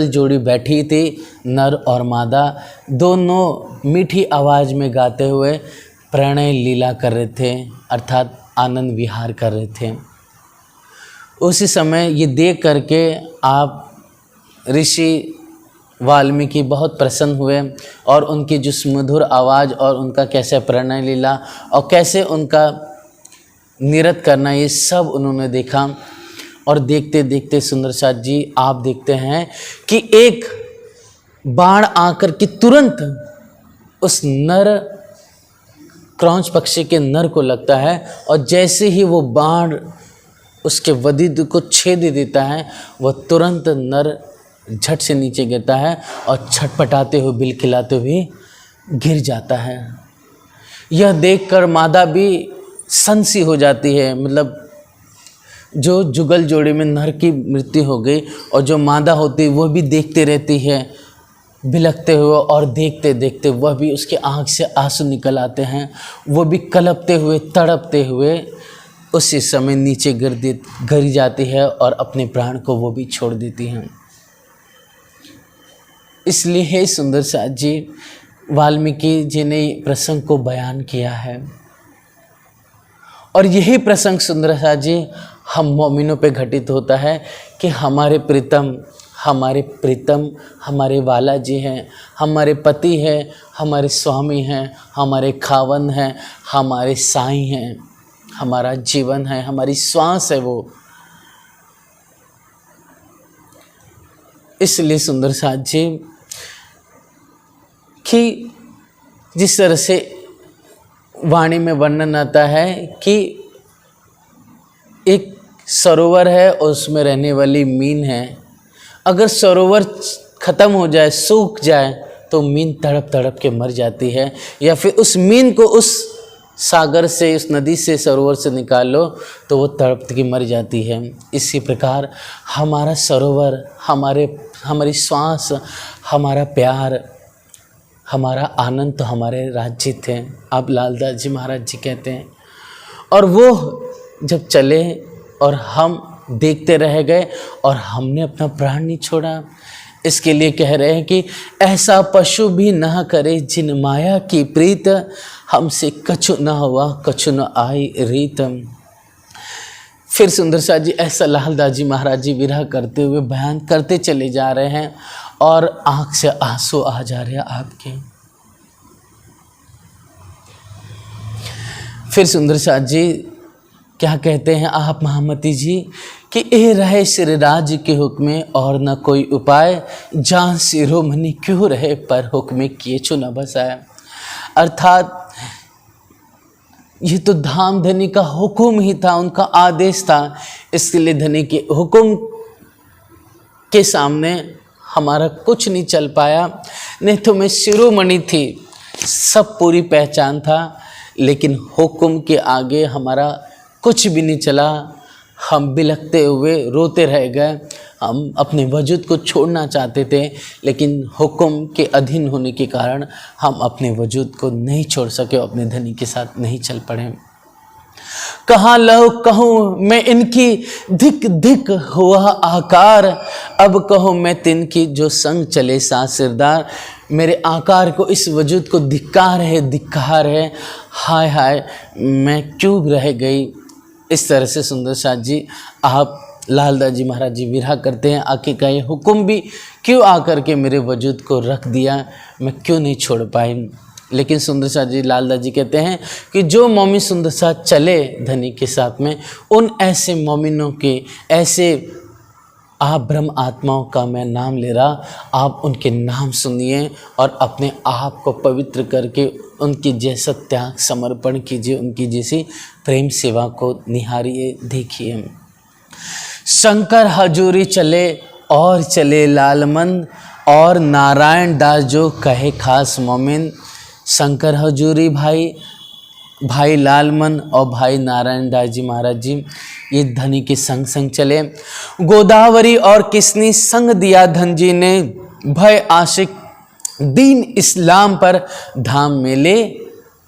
जोड़ी बैठी थी, नर और मादा, दोनों मीठी आवाज़ में गाते हुए प्रणय लीला कर रहे थे, अर्थात आनंद विहार कर रहे थे। उसी समय ये देख करके आप ऋषि वाल्मीकि बहुत प्रसन्न हुए और उनकी जो सुमधुर आवाज़ और उनका कैसे प्रणय लीला और कैसे उनका नृत्य करना, ये सब उन्होंने देखा। और देखते देखते सुंदर साथ जी आप देखते हैं कि एक बाण आकर के तुरंत उस नर क्रौंच पक्षी के नर को लगता है, और जैसे ही वो बाण उसके वधिद को छेद देता है, वह तुरंत नर झट से नीचे गिरता है और छटपटाते हुए बिलखिलाते हुए गिर जाता है। यह देखकर मादा भी संसी हो जाती है, मतलब जो जुगल जोड़े में नर की मृत्यु हो गई और जो मादा होती है वह भी देखते रहती है बिलखते हुए, और देखते देखते वह भी उसके आँख से आंसू निकल आते हैं, वो भी कलपते हुए तड़पते हुए उसी समय नीचे गिर जाती है और अपने प्राण को वो भी छोड़ देती हैं। इसलिए हे सुंदर साथ जी वाल्मीकि जी ने प्रसंग को बयान किया है, और यही प्रसंग सुंदर साथ जी हम मोमिनों पे घटित होता है कि हमारे प्रीतम हमारे वाला जी हैं, हमारे पति हैं, हमारे स्वामी हैं, हमारे खावन हैं, हमारे साईं हैं, हमारा जीवन है, हमारी श्वास है वो। इसलिए सुंदर साथ जी कि जिस तरह से वाणी में वर्णन आता है कि एक सरोवर है और उसमें रहने वाली मीन है, अगर सरोवर ख़त्म हो जाए, सूख जाए, तो मीन तड़प तड़प के मर जाती है, या फिर उस मीन को उस सागर से, उस नदी से, सरोवर से निकाल लो तो वो तड़प के मर जाती है। इसी प्रकार हमारा सरोवर, हमारी श्वास, हमारा प्यार, हमारा आनंद तो हमारे राज्य थे, आप लालदास जी महाराज जी कहते हैं। और वो जब चले और हम देखते रह गए और हमने अपना प्राण नहीं छोड़ा, इसके लिए कह रहे हैं कि ऐसा पशु भी न करे जिन माया की प्रीत, हमसे कछु न हुआ कछु न आई रीत। फिर सुंदर साथ जी ऐसा लालदास जी महाराज जी विरह करते हुए बयान करते चले जा रहे हैं और आंख से आंसू आ जा रहे हैं आपके। फिर सुंदर साथ जी क्या कहते हैं आप महामती जी कि ए रहे श्रीराज के हुक्म और न कोई उपाय, जान शिरोमणि क्यों रहे पर हुक्म किए चु न बसाए। अर्थात ये तो धाम धनी का हुक्म ही था, उनका आदेश था, इसके लिए धनी के हुक्म के सामने हमारा कुछ नहीं चल पाया। नहीं तो मैं शिरोमणि थी, सब पूरी पहचान था, लेकिन हुक्म के आगे हमारा कुछ भी नहीं चला। हम बिलखते हुए रोते रह गए, हम अपने वजूद को छोड़ना चाहते थे, लेकिन हुक्म के अधीन होने के कारण हम अपने वजूद को नहीं छोड़ सके, अपने धनी के साथ नहीं चल पड़े। कहाँ लहो कहूँ मैं इनकी धिक धिक हुआ आकार, अब कहो मैं तिनकी जो संग चले सा सिरदार। मेरे आकार को, इस वजूद को धिक्कार है, हाय हाय मैं क्यों रह गई। इस तरह से सुंदर साथ जी आप लालदास जी महाराज जी विरह करते हैं, आके का ये हुक्म भी क्यों आकर के मेरे वजूद को रख दिया, मैं क्यों नहीं छोड़ पाई। लेकिन सुंदर साथ जी लालदास जी कहते हैं कि जो मोमिन सुंदर साथ चले धनी के साथ में, उन ऐसे मोमिनों के, ऐसे आप ब्रह्म आत्माओं का मैं नाम ले रहा, आप उनके नाम सुनिए और अपने आप को पवित्र करके उनकी जैसा त्याग समर्पण कीजिए, उनकी जैसी प्रेम सेवा को निहारिए, देखिए। शंकर हजूरी चले और चले लालमन, और नारायण दास जो कहे खास मोमिन। शंकर हजूरी भाई लालमन और भाई नारायण दास जी महाराज जी ये धनी के संग संग चले। गोदावरी और किसनी संग दिया धन जी ने, भय आशिक दीन इस्लाम पर धाम मेले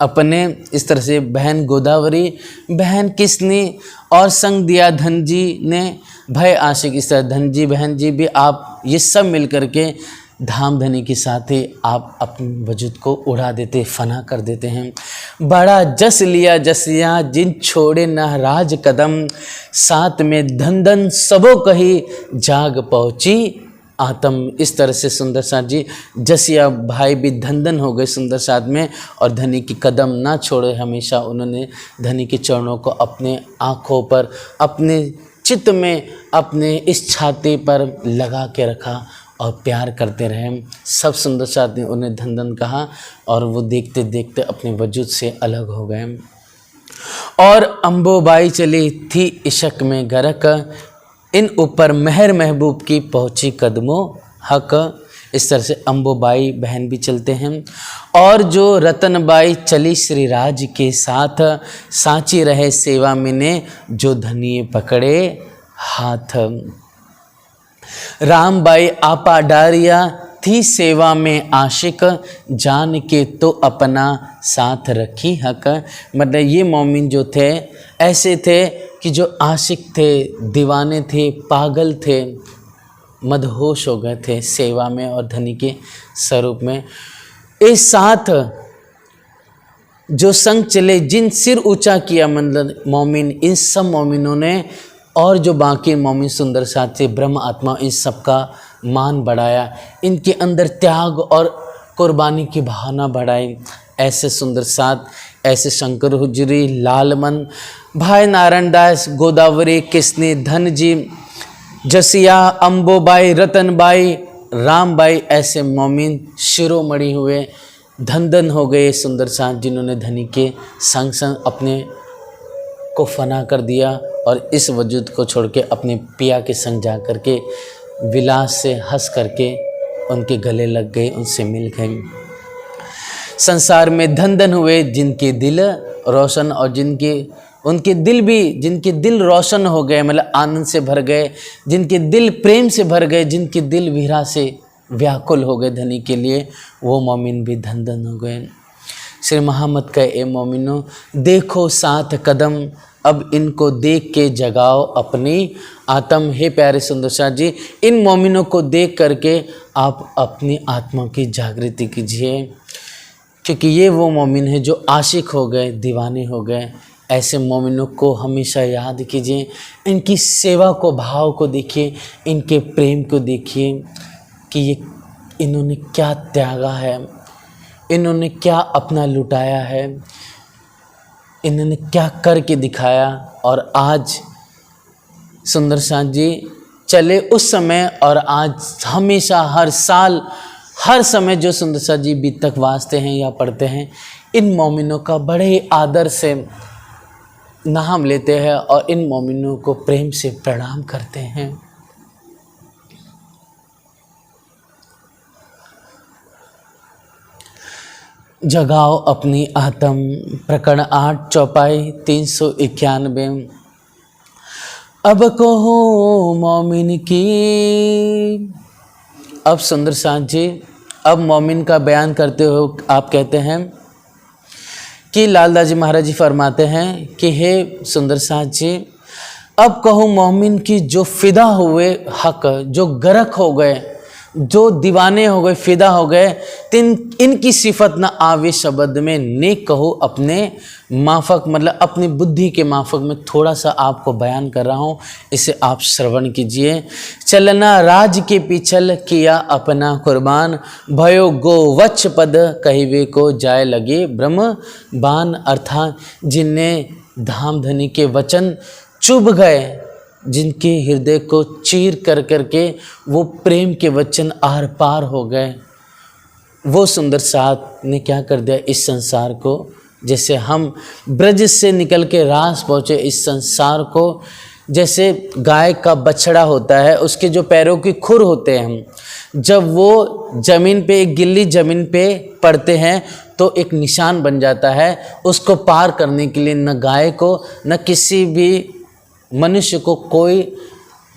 अपने। इस तरह से बहन गोदावरी, बहन किसनी और संग दिया धन जी ने, भय आशिक, इस तरह धन जी बहन जी भी आप ये सब मिल करके धाम धनी के साथ ही आप अपने वजूद को उड़ा देते, फना कर देते हैं। बड़ा जस लिया जसिया जिन छोड़े न राज कदम, साथ में धन धन सबो कही जाग पहुँची आत्म इस तरह से सुंदर साथ जी जसिया भाई भी धन हो गए सुंदर साथ में, और धनी की कदम ना छोड़े, हमेशा उन्होंने धनी के चरणों को अपने आँखों पर, अपने चित्त में, अपने इस छाती पर लगा के रखा और प्यार करते रहे। सब सुंदर साथ ने उन्हें धन कहा और वो देखते देखते अपने वजूद से अलग हो गए। और अम्बोबाई चली थी इश्क में गरक, इन ऊपर मेहर महबूब की पहुँची कदमों हक। इस तरह से अम्बोबाई बहन भी चलते हैं। और जो रतनबाई चली श्री राज के साथ, सांची रहे सेवा में ने जो धनिये पकड़े हाथ। रामबाई आपा डारिया थी सेवा में आशिक, जान के तो अपना साथ रखी हक। मतलब ये मोमिन जो थे ऐसे थे कि जो आशिक थे, दीवाने थे, पागल थे, मदहोश हो गए थे सेवा में और धनी के स्वरूप में। इस साथ जो संग चले, जिन सिर ऊंचा किया मतलब मोमिन, इन सब मोमिनों ने और जो बाकी मोमिन सुंदर साथ थे ब्रह्म आत्मा, इन सब का मान बढ़ाया, इनके अंदर त्याग और कुर्बानी की भावना बढ़ाई। ऐसे सुंदर साथ, ऐसे शंकर हुजरी, लालमन, भाई नारायण दास, गोदावरी, किसनी, धन जी, जसिया, अम्बोबाई, रतनबाई, रामबाई, ऐसे मोमिन शिरोमणि हुए, धन हो गए सुंदर साथ, जिन्होंने धनी के संग संग अपने को फना कर दिया और इस वजूद को छोड़ के अपने पिया के संग जा कर के विलास से हंस करके उनके गले लग गए, उनसे मिल गए। संसार में धन हुए जिनके दिल रोशन, और उनके दिल भी, जिनके दिल रोशन हो गए, मतलब आनंद से भर गए, जिनके दिल प्रेम से भर गए, जिनके दिल विरह से व्याकुल हो गए धनी के लिए, वो मोमिन भी धन हो गए। श्री मोहम्मद का ए मोमिनो, देखो साथ कदम, अब इनको देख के जगाओ अपनी आत्म। हे प्यारे सुंदर साथ जी, इन मोमिनों को देख करके आप अपनी आत्मा की जागृति कीजिए, क्योंकि ये वो मोमिन है जो आशिक हो गए, दीवाने हो गए। ऐसे मोमिनों को हमेशा याद कीजिए, इनकी सेवा को, भाव को देखिए, इनके प्रेम को देखिए कि ये इन्होंने क्या त्यागा है, इन्होंने क्या अपना लुटाया है, इन्होंने क्या करके दिखाया। और आज सुंदर साथ जी चले उस समय और आज हमेशा हर साल हर समय जो सुंदर साथ जी बीतक वास्ते हैं या पढ़ते हैं, इन मोमिनों का बड़े ही आदर से नाम लेते हैं और इन मोमिनों को प्रेम से प्रणाम करते हैं। जगाओ अपनी आत्म, प्रकरण 8 चौपाई 391। अब कहो मोमिन की, अब सुंदर साथ जी अब मोमिन का बयान करते हुए आप कहते हैं कि लालदास जी महाराज जी फरमाते हैं कि हे सुंदर साथ जी, अब कहो मोमिन की जो फिदा हुए हक, जो गरक हो गए, जो दीवाने हो गए, फिदा हो गए, इनकी सिफत न आवे शब्द में, ने कहो अपने माफक, मतलब अपनी बुद्धि के माफक में थोड़ा सा आपको बयान कर रहा हूँ, इसे आप श्रवण कीजिए। चलना राज के पीछल किया अपना कुर्बान, भयो गोवच्छ पद कहिवे को जाए लगे ब्रह्म बान। अर्थात जिनने धाम धनी के वचन चुभ गए, जिनके हृदय को चीर कर करके वो प्रेम के वचन आर पार हो गए, वो सुंदर साथ ने क्या कर दिया, इस संसार को, जैसे हम ब्रज से निकल के रास पहुँचे, इस संसार को जैसे गाय का बछड़ा होता है, उसके जो पैरों की खुर होते हैं, हम जब वो ज़मीन पे, एक गिल्ली ज़मीन पे पड़ते हैं तो एक निशान बन जाता है। उसको पार करने के लिए न गाय को न किसी भी मनुष्य को कोई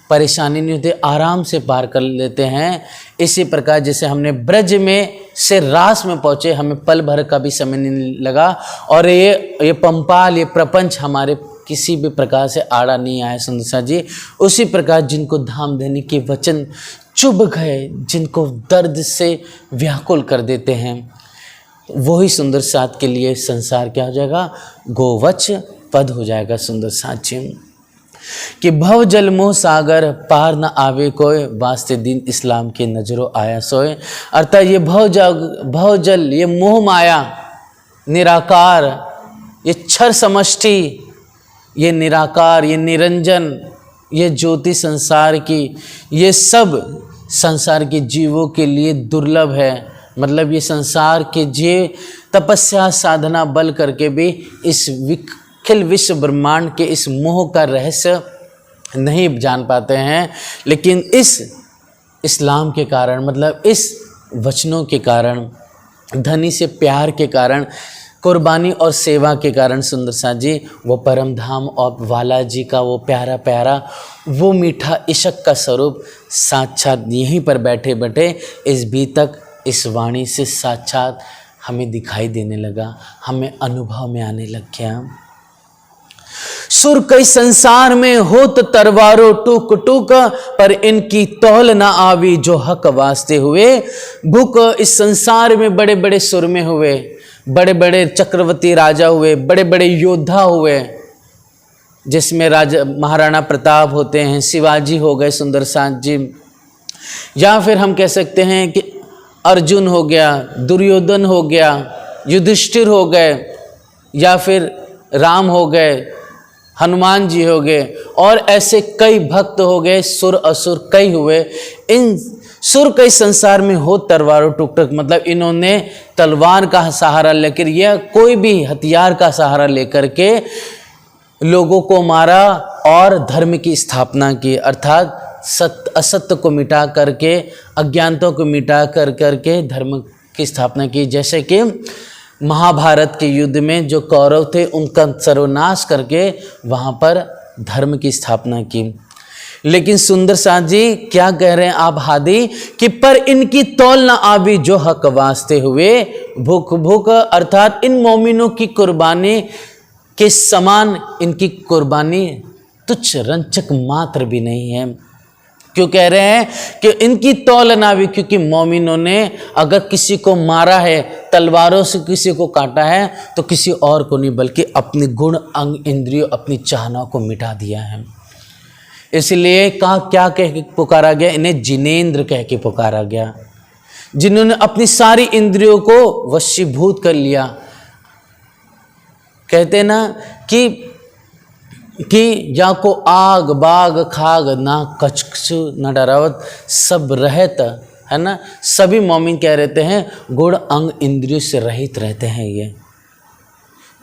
परेशानी नहीं होती, आराम से पार कर लेते हैं। इसी प्रकार जैसे हमने ब्रज में से रास में पहुँचे, हमें पल भर का भी समय नहीं लगा, और ये पंपाल, ये प्रपंच हमारे किसी भी प्रकार से आड़ा नहीं आया सुंदर साथ जी। उसी प्रकार जिनको धाम धनी के वचन चुभ गए, जिनको दर्द से व्याकुल कर देते हैं, वही सुंदर साथ के लिए संसार क्या हो जाएगा, गोवच्छ पद हो जाएगा सुंदर साथ जी। कि भव जल मोह सागर पार न आवे कोय, वास्ते दिन इस्लाम के नजरों आया सोए। अर्थात ये भव जल, ये मोह माया, निराकार, ये क्षर समष्टि, ये निराकार, ये निरंजन, ये ज्योति संसार की, ये सब संसार के जीवों के लिए दुर्लभ है। मतलब ये संसार के जीव तपस्या साधना बल करके भी इस अखिल विश्व ब्रह्मांड के इस मोह का रहस्य नहीं जान पाते हैं, लेकिन इस इस्लाम के कारण, मतलब इस वचनों के कारण, धनी से प्यार के कारण, कुर्बानी और सेवा के कारण सुंदर साथ जी वो परम धाम और वाला जी का वो प्यारा प्यारा वो मीठा इश्क का स्वरूप साक्षात यहीं पर बैठे बैठे इस बीतक इस वाणी से साक्षात हमें दिखाई देने लगा, हमें अनुभव में आने लग गया। सुर कई संसार में होत तरवारो टूक टूक, पर इनकी तौल ना आवी जो हक वास्ते हुए। भूख इस संसार में बड़े बड़े सुर में हुए, बड़े बड़े चक्रवर्ती राजा हुए, बड़े बड़े योद्धा हुए, जिसमें राजा महाराणा प्रताप होते हैं, शिवाजी हो गए सुंदर साथ जी, या फिर हम कह सकते हैं कि अर्जुन हो गया, दुर्योधन हो गया, युधिष्ठिर हो गए, या फिर राम हो गए, हनुमान जी हो गए, और ऐसे कई भक्त हो गए, सुर असुर कई हुए। इन सुर कई संसार में हो तलवारों टुक टुक, मतलब इन्होंने तलवार का सहारा लेकर या कोई भी हथियार का सहारा लेकर के लोगों को मारा और धर्म की स्थापना की, अर्थात सत्य असत्य को मिटा करके, अज्ञानता को मिटा कर करके धर्म की स्थापना की। जैसे कि महाभारत के युद्ध में जो कौरव थे उनका सर्वनाश करके वहाँ पर धर्म की स्थापना की। लेकिन सुंदर साथ जी क्या कह रहे हैं आप हादी कि पर इनकी तौल ना आवी जो हक वास्ते हुए। भूख भूख अर्थात इन मोमिनों की कुर्बानी के समान इनकी कुर्बानी तुच्छ रंचक मात्र भी नहीं है। क्यों कह रहे हैं कि इनकी तौल ना आवी, क्योंकि मोमिनों ने अगर किसी को मारा है, तलवारों से किसी को काटा है, तो किसी और को नहीं बल्कि अपने गुण अंग इंद्रियों अपनी चाहना को मिटा दिया है। इसलिए कहा क्या कह के पुकारा गया, इन्हें जिनेंद्र कह के पुकारा गया, जिन्होंने अपनी सारी इंद्रियों को वशीभूत कर लिया। कहते ना कि जाको आग बाग खाग ना कछु न डरावत, सब रहत है ना। सभी मोमिन कह रहते हैं गुण अंग इंद्रियों से रहित रहते हैं ये।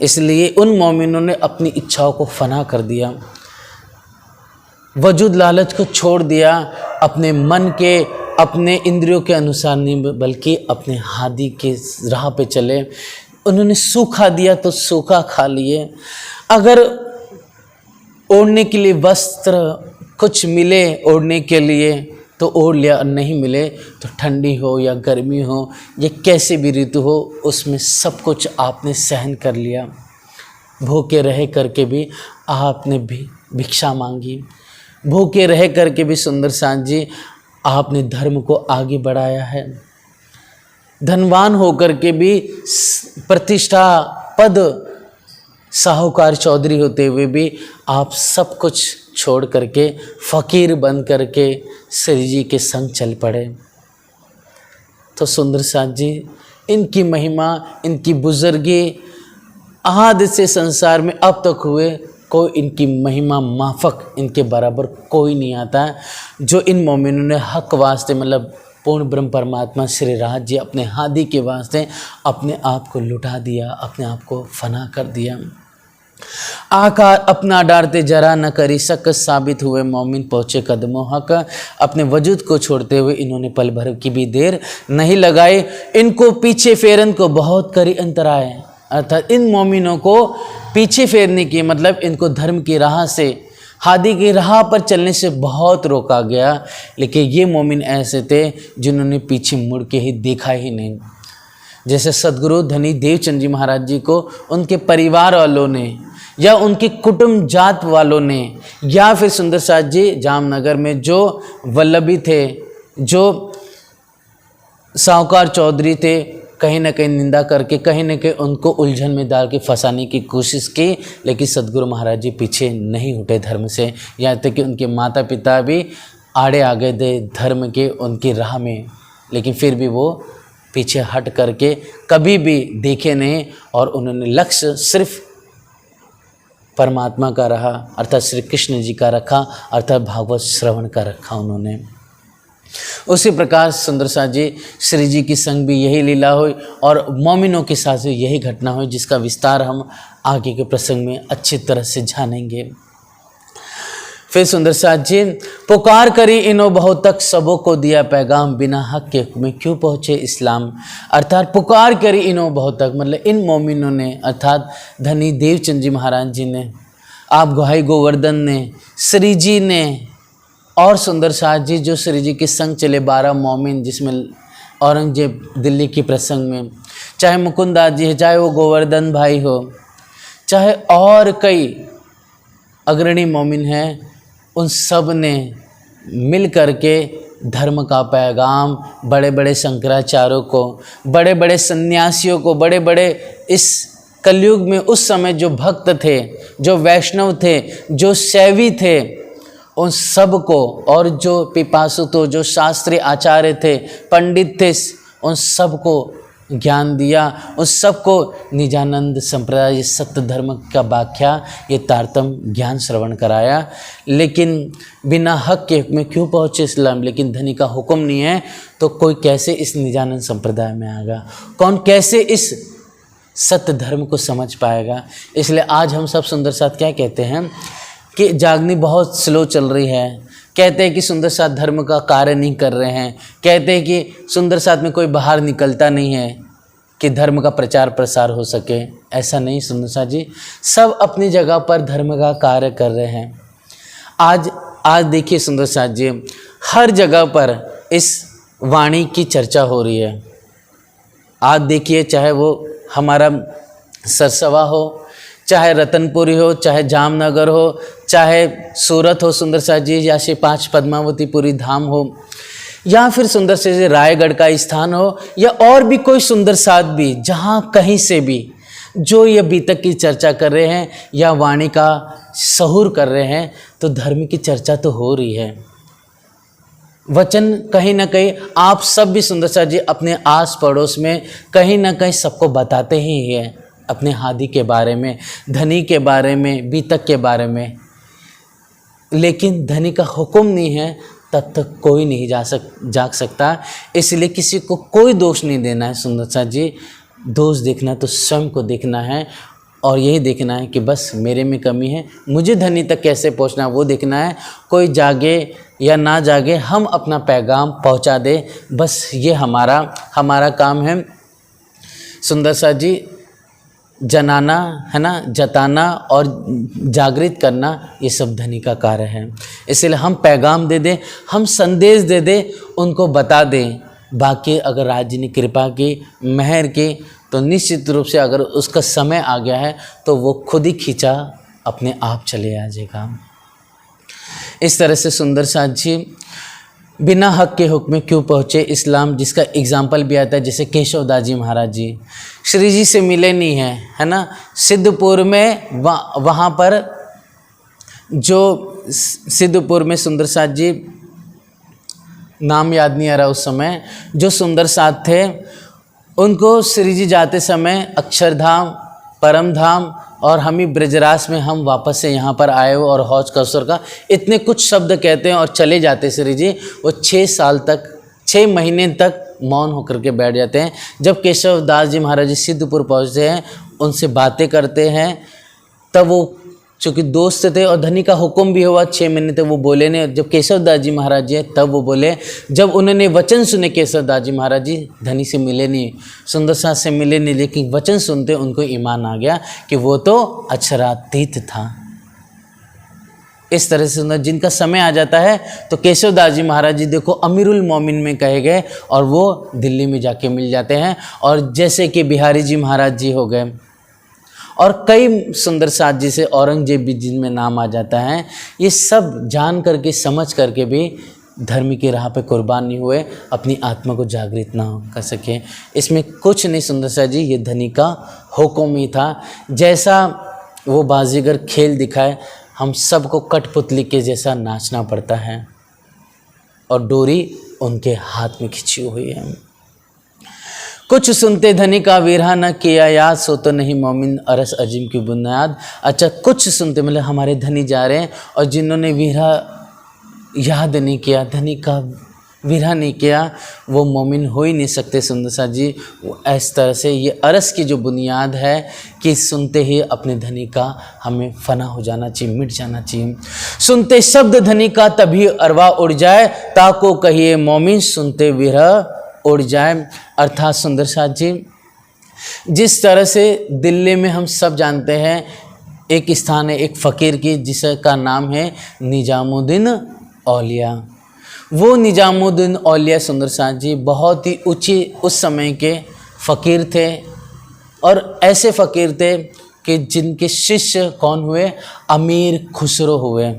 इसलिए उन मोमिनों ने अपनी इच्छाओं को फना कर दिया, वजूद लालच को छोड़ दिया, अपने मन के अपने इंद्रियों के अनुसार नहीं बल्कि अपने हादी के राह पे चले। उन्होंने सूखा दिया तो सूखा खा लिए। अगर ओढ़ने के लिए वस्त्र कुछ मिले ओढ़ने के लिए तो ओढ़ लिया, नहीं मिले तो ठंडी हो या गर्मी हो या कैसे भी ऋतु हो उसमें सब कुछ आपने सहन कर लिया। भूखे रह करके भी आपने भी भिक्षा मांगी, भूखे रह करके भी सुंदर साथ जी आपने धर्म को आगे बढ़ाया है। धनवान होकर के भी प्रतिष्ठा पद साहूकार चौधरी होते हुए भी आप सब कुछ छोड़ करके फ़कीर बन करके श्री जी के संग चल पड़े। तो सुंदर साथ जी इनकी महिमा, इनकी बुजुर्गी आदि से संसार में अब तक हुए कोई इनकी महिमा माफक इनके बराबर कोई नहीं आता। जो इन मोमिनों ने हक वास्ते मतलब पूर्ण ब्रह्म परमात्मा श्री राज जी अपने हादी के वास्ते अपने आप को लुटा दिया, अपने आप को फना कर दिया। आकार अपना डारते जरा न करी शक, साबित हुए मोमिन पहुँचे कदमों हक। अपने वजूद को छोड़ते हुए इन्होंने पल भर की भी देर नहीं लगाई, इनको पीछे फेरन को बहुत करी अंतराय। अर्थात इन मोमिनों को पीछे फेरने की मतलब इनको धर्म की राह से हादी की राह पर चलने से बहुत रोका गया। लेकिन ये मोमिन ऐसे थे जिन्होंने पीछे मुड़ के ही देखा ही नहीं। जैसे सदगुरु धनी देवचंद जी महाराज जी को उनके परिवार वालों ने या उनके कुटुंब जात वालों ने या फिर सुंदर साथ जी जामनगर में जो वल्लभी थे, जो साहूकार चौधरी थे, कहीं ना कहीं निंदा करके, कहीं ना कहीं उनको उलझन में डाल के फंसाने की कोशिश की, लेकिन सद्गुरु महाराज जी पीछे नहीं हटे धर्म से। यहाँ तक कि उनके माता पिता भी आड़े आ गए थे धर्म के उनकी राह में, लेकिन फिर भी वो पीछे हट करके कभी भी देखे नहीं, और उन्होंने लक्ष्य सिर्फ परमात्मा का रहा, अर्थात श्री कृष्ण जी का रखा, अर्थात भागवत श्रवण का रखा उन्होंने। उसी प्रकार सुंदर साथ जी श्री जी की संग भी यही लीला हुई और मोमिनों के साथ भी यही घटना हुई, जिसका विस्तार हम आगे के प्रसंग में अच्छी तरह से जानेंगे। फिर सुंदर साथ जी, पुकार करी इनो बहुत तक सबों को दिया पैगाम, बिना हक के हुक्म क्यों पहुँचे इस्लाम। अर्थात पुकार करी इनो बहुत तक, मतलब इन मोमिनों ने, अर्थात धनी देवचंद जी महाराज जी ने, आप गुहाई गोवर्धन ने, श्री जी ने, और सुंदर साथ जी जो श्री जी के संग चले 12 मोमिन, जिसमें औरंगजेब दिल्ली के प्रसंग में, चाहे मुकुंदास जी है, चाहे वो गोवर्धन भाई हो, चाहे और कई अग्रणी मोमिन हैं, उन सब ने मिल करके धर्म का पैगाम बड़े बड़े शंकराचार्यों को, बड़े बड़े सन्यासियों को, बड़े बड़े इस कलयुग में उस समय जो भक्त थे, जो वैष्णव थे, जो शैवी थे, उन सब को, और जो पिपासु तो जो शास्त्री आचार्य थे, पंडित थे, उन सब को ज्ञान दिया, उस सबको निजानंद संप्रदाय सत्य धर्म का व्याख्या, ये तारतम ज्ञान श्रवण कराया। लेकिन बिना हक के हुक्म क्यों पहुँचे इस्लाम, लेकिन धनी का हुक्म नहीं है तो कोई कैसे इस निजानंद संप्रदाय में आएगा, कौन कैसे इस सत्य धर्म को समझ पाएगा। इसलिए आज हम सब सुंदर साथ क्या कहते हैं कि जागनी बहुत स्लो चल रही है, कहते हैं कि सुंदर साथ धर्म का कार्य नहीं कर रहे हैं, कहते हैं कि सुंदर साथ में कोई बाहर निकलता नहीं है कि धर्म का प्रचार प्रसार हो सके। ऐसा नहीं सुंदर साथ जी, सब अपनी जगह पर धर्म का कार्य कर रहे हैं। आज देखिए सुंदर साथ जी, हर जगह पर इस वाणी की चर्चा हो रही है। आज देखिए, चाहे वो हमारा सरसवा हो, चाहे रतनपुरी हो, चाहे जामनगर हो, चाहे सूरत हो सुंदर साथ जी, या से 5 पद्मावतीपुरी धाम हो, या फिर सुंदर से रायगढ़ का स्थान हो, या और भी कोई सुंदर साथ भी, जहाँ कहीं से भी जो ये बीतक की चर्चा कर रहे हैं या वाणी का सहूर कर रहे हैं, तो धर्म की चर्चा तो हो रही है। वचन कहीं ना कहीं आप सब भी सुंदर साथ जी अपने आस पड़ोस में कहीं ना कहीं सबको बताते ही हैं, अपने हादी के बारे में, धनी के बारे में, बीतक के बारे में। लेकिन धनी का हुक्म नहीं है तब तक कोई नहीं जाग सकता। इसलिए किसी को कोई दोष नहीं देना है सुंदर साथ जी, दोष देखना तो स्वयं को देखना है, और यही देखना है कि बस मेरे में कमी है, मुझे धनी तक कैसे पहुंचना वो देखना है। कोई जागे या ना जागे, हम अपना पैगाम पहुंचा दे, बस ये हमारा काम है सुंदर साथ जी। जनाना है ना, जताना और जागृत करना, ये सब धनी का कार्य है। इसलिए हम पैगाम दे दें, हम संदेश दे दें, उनको बता दें। बाकी अगर राज्य ने कृपा की, मेहर की, तो निश्चित रूप से अगर उसका समय आ गया है तो वो खुद ही खींचा अपने आप चले आ जाएगा। इस तरह से सुंदर साथ जी बिना हक के हुक्म क्यों पहुँचे इस्लाम, जिसका एग्जाम्पल भी आता है। जैसे केशवदास जी महाराज जी श्री जी से मिले नहीं हैं, है ना, सिद्धपुर में, वहाँ पर जो सिद्धपुर में सुंदर साथ जी, नाम याद नहीं आ रहा उस समय, जो सुंदर साथ थे, उनको श्री जी जाते समय अक्षरधाम, परम धाम और हम ही ब्रजरास में हम वापस से यहाँ पर आए हो और हौज कौसर का इतने कुछ शब्द कहते हैं और चले जाते श्री जी। वो 6 महीने तक मौन होकर के बैठ जाते हैं। जब केशवदास जी महाराज जी सिद्धपुर पहुँचते हैं, उनसे बातें करते हैं, तब वो चूँकि दोस्त थे और धनी का हुक्म भी हुआ, 6 महीने तक वो बोले नहीं। जब केशवदास जी महाराज जी तब वो बोले, जब उन्होंने वचन सुने केशवदास जी महाराज जी, धनी से मिले नहीं, सुंदर साथ से मिले नहीं, लेकिन वचन सुनते उनको ईमान आ गया कि वो तो अक्षरातीत था। इस तरह से सुंदर जिनका समय आ जाता है तो केशवदास जी महाराज जी देखो अमीरुल मोमिन में कहे गए और वो दिल्ली में जाके मिल जाते हैं। और जैसे कि बिहारी जी महाराज जी हो गए और कई सुंदर साथ जी से औरंगजेब भी जिनमें नाम आ जाता है, ये सब जान करके समझ करके भी धर्म की राह पे कुर्बान नहीं हुए, अपनी आत्मा को जागृत ना कर सके। इसमें कुछ नहीं सुंदर सा जी, ये धनी का हुक्म ही था। जैसा वो बाजीगर खेल दिखाए, हम सबको कठपुतली के जैसा नाचना पड़ता है और डोरी उनके हाथ में खिंची हुई है। कुछ सुनते धनी का वीरहा न किया याद, सो तो नहीं मोमिन अरस अजीम की बुनियाद। अच्छा, कुछ सुनते मतलब हमारे धनी जा रहे हैं और जिन्होंने वीरहा याद नहीं किया, धनी का वीरहा नहीं किया, वो मोमिन हो ही नहीं सकते सुंदर सा जी। इस तरह से ये अरस की जो बुनियाद है कि सुनते ही अपने धनी का हमें फना हो जाना चाहिए, मिट जाना चाहिए। सुनते शब्द धनी का तभी अरवा उड़ जाए, ताको कहिए मोमिन सुनते वीरहा उड़ जाए। अर्थात सुंदर साथ जी, जिस तरह से दिल्ली में हम सब जानते हैं एक स्थान है एक फ़कीर की जिसका नाम है निजामुद्दीन औलिया। वो निजामुद्दीन औलिया सुंदर साथ जी बहुत ही ऊंचे उस समय के फ़कीर थे और ऐसे फ़कीर थे कि जिनके शिष्य कौन हुए, अमीर खुसरो हुए।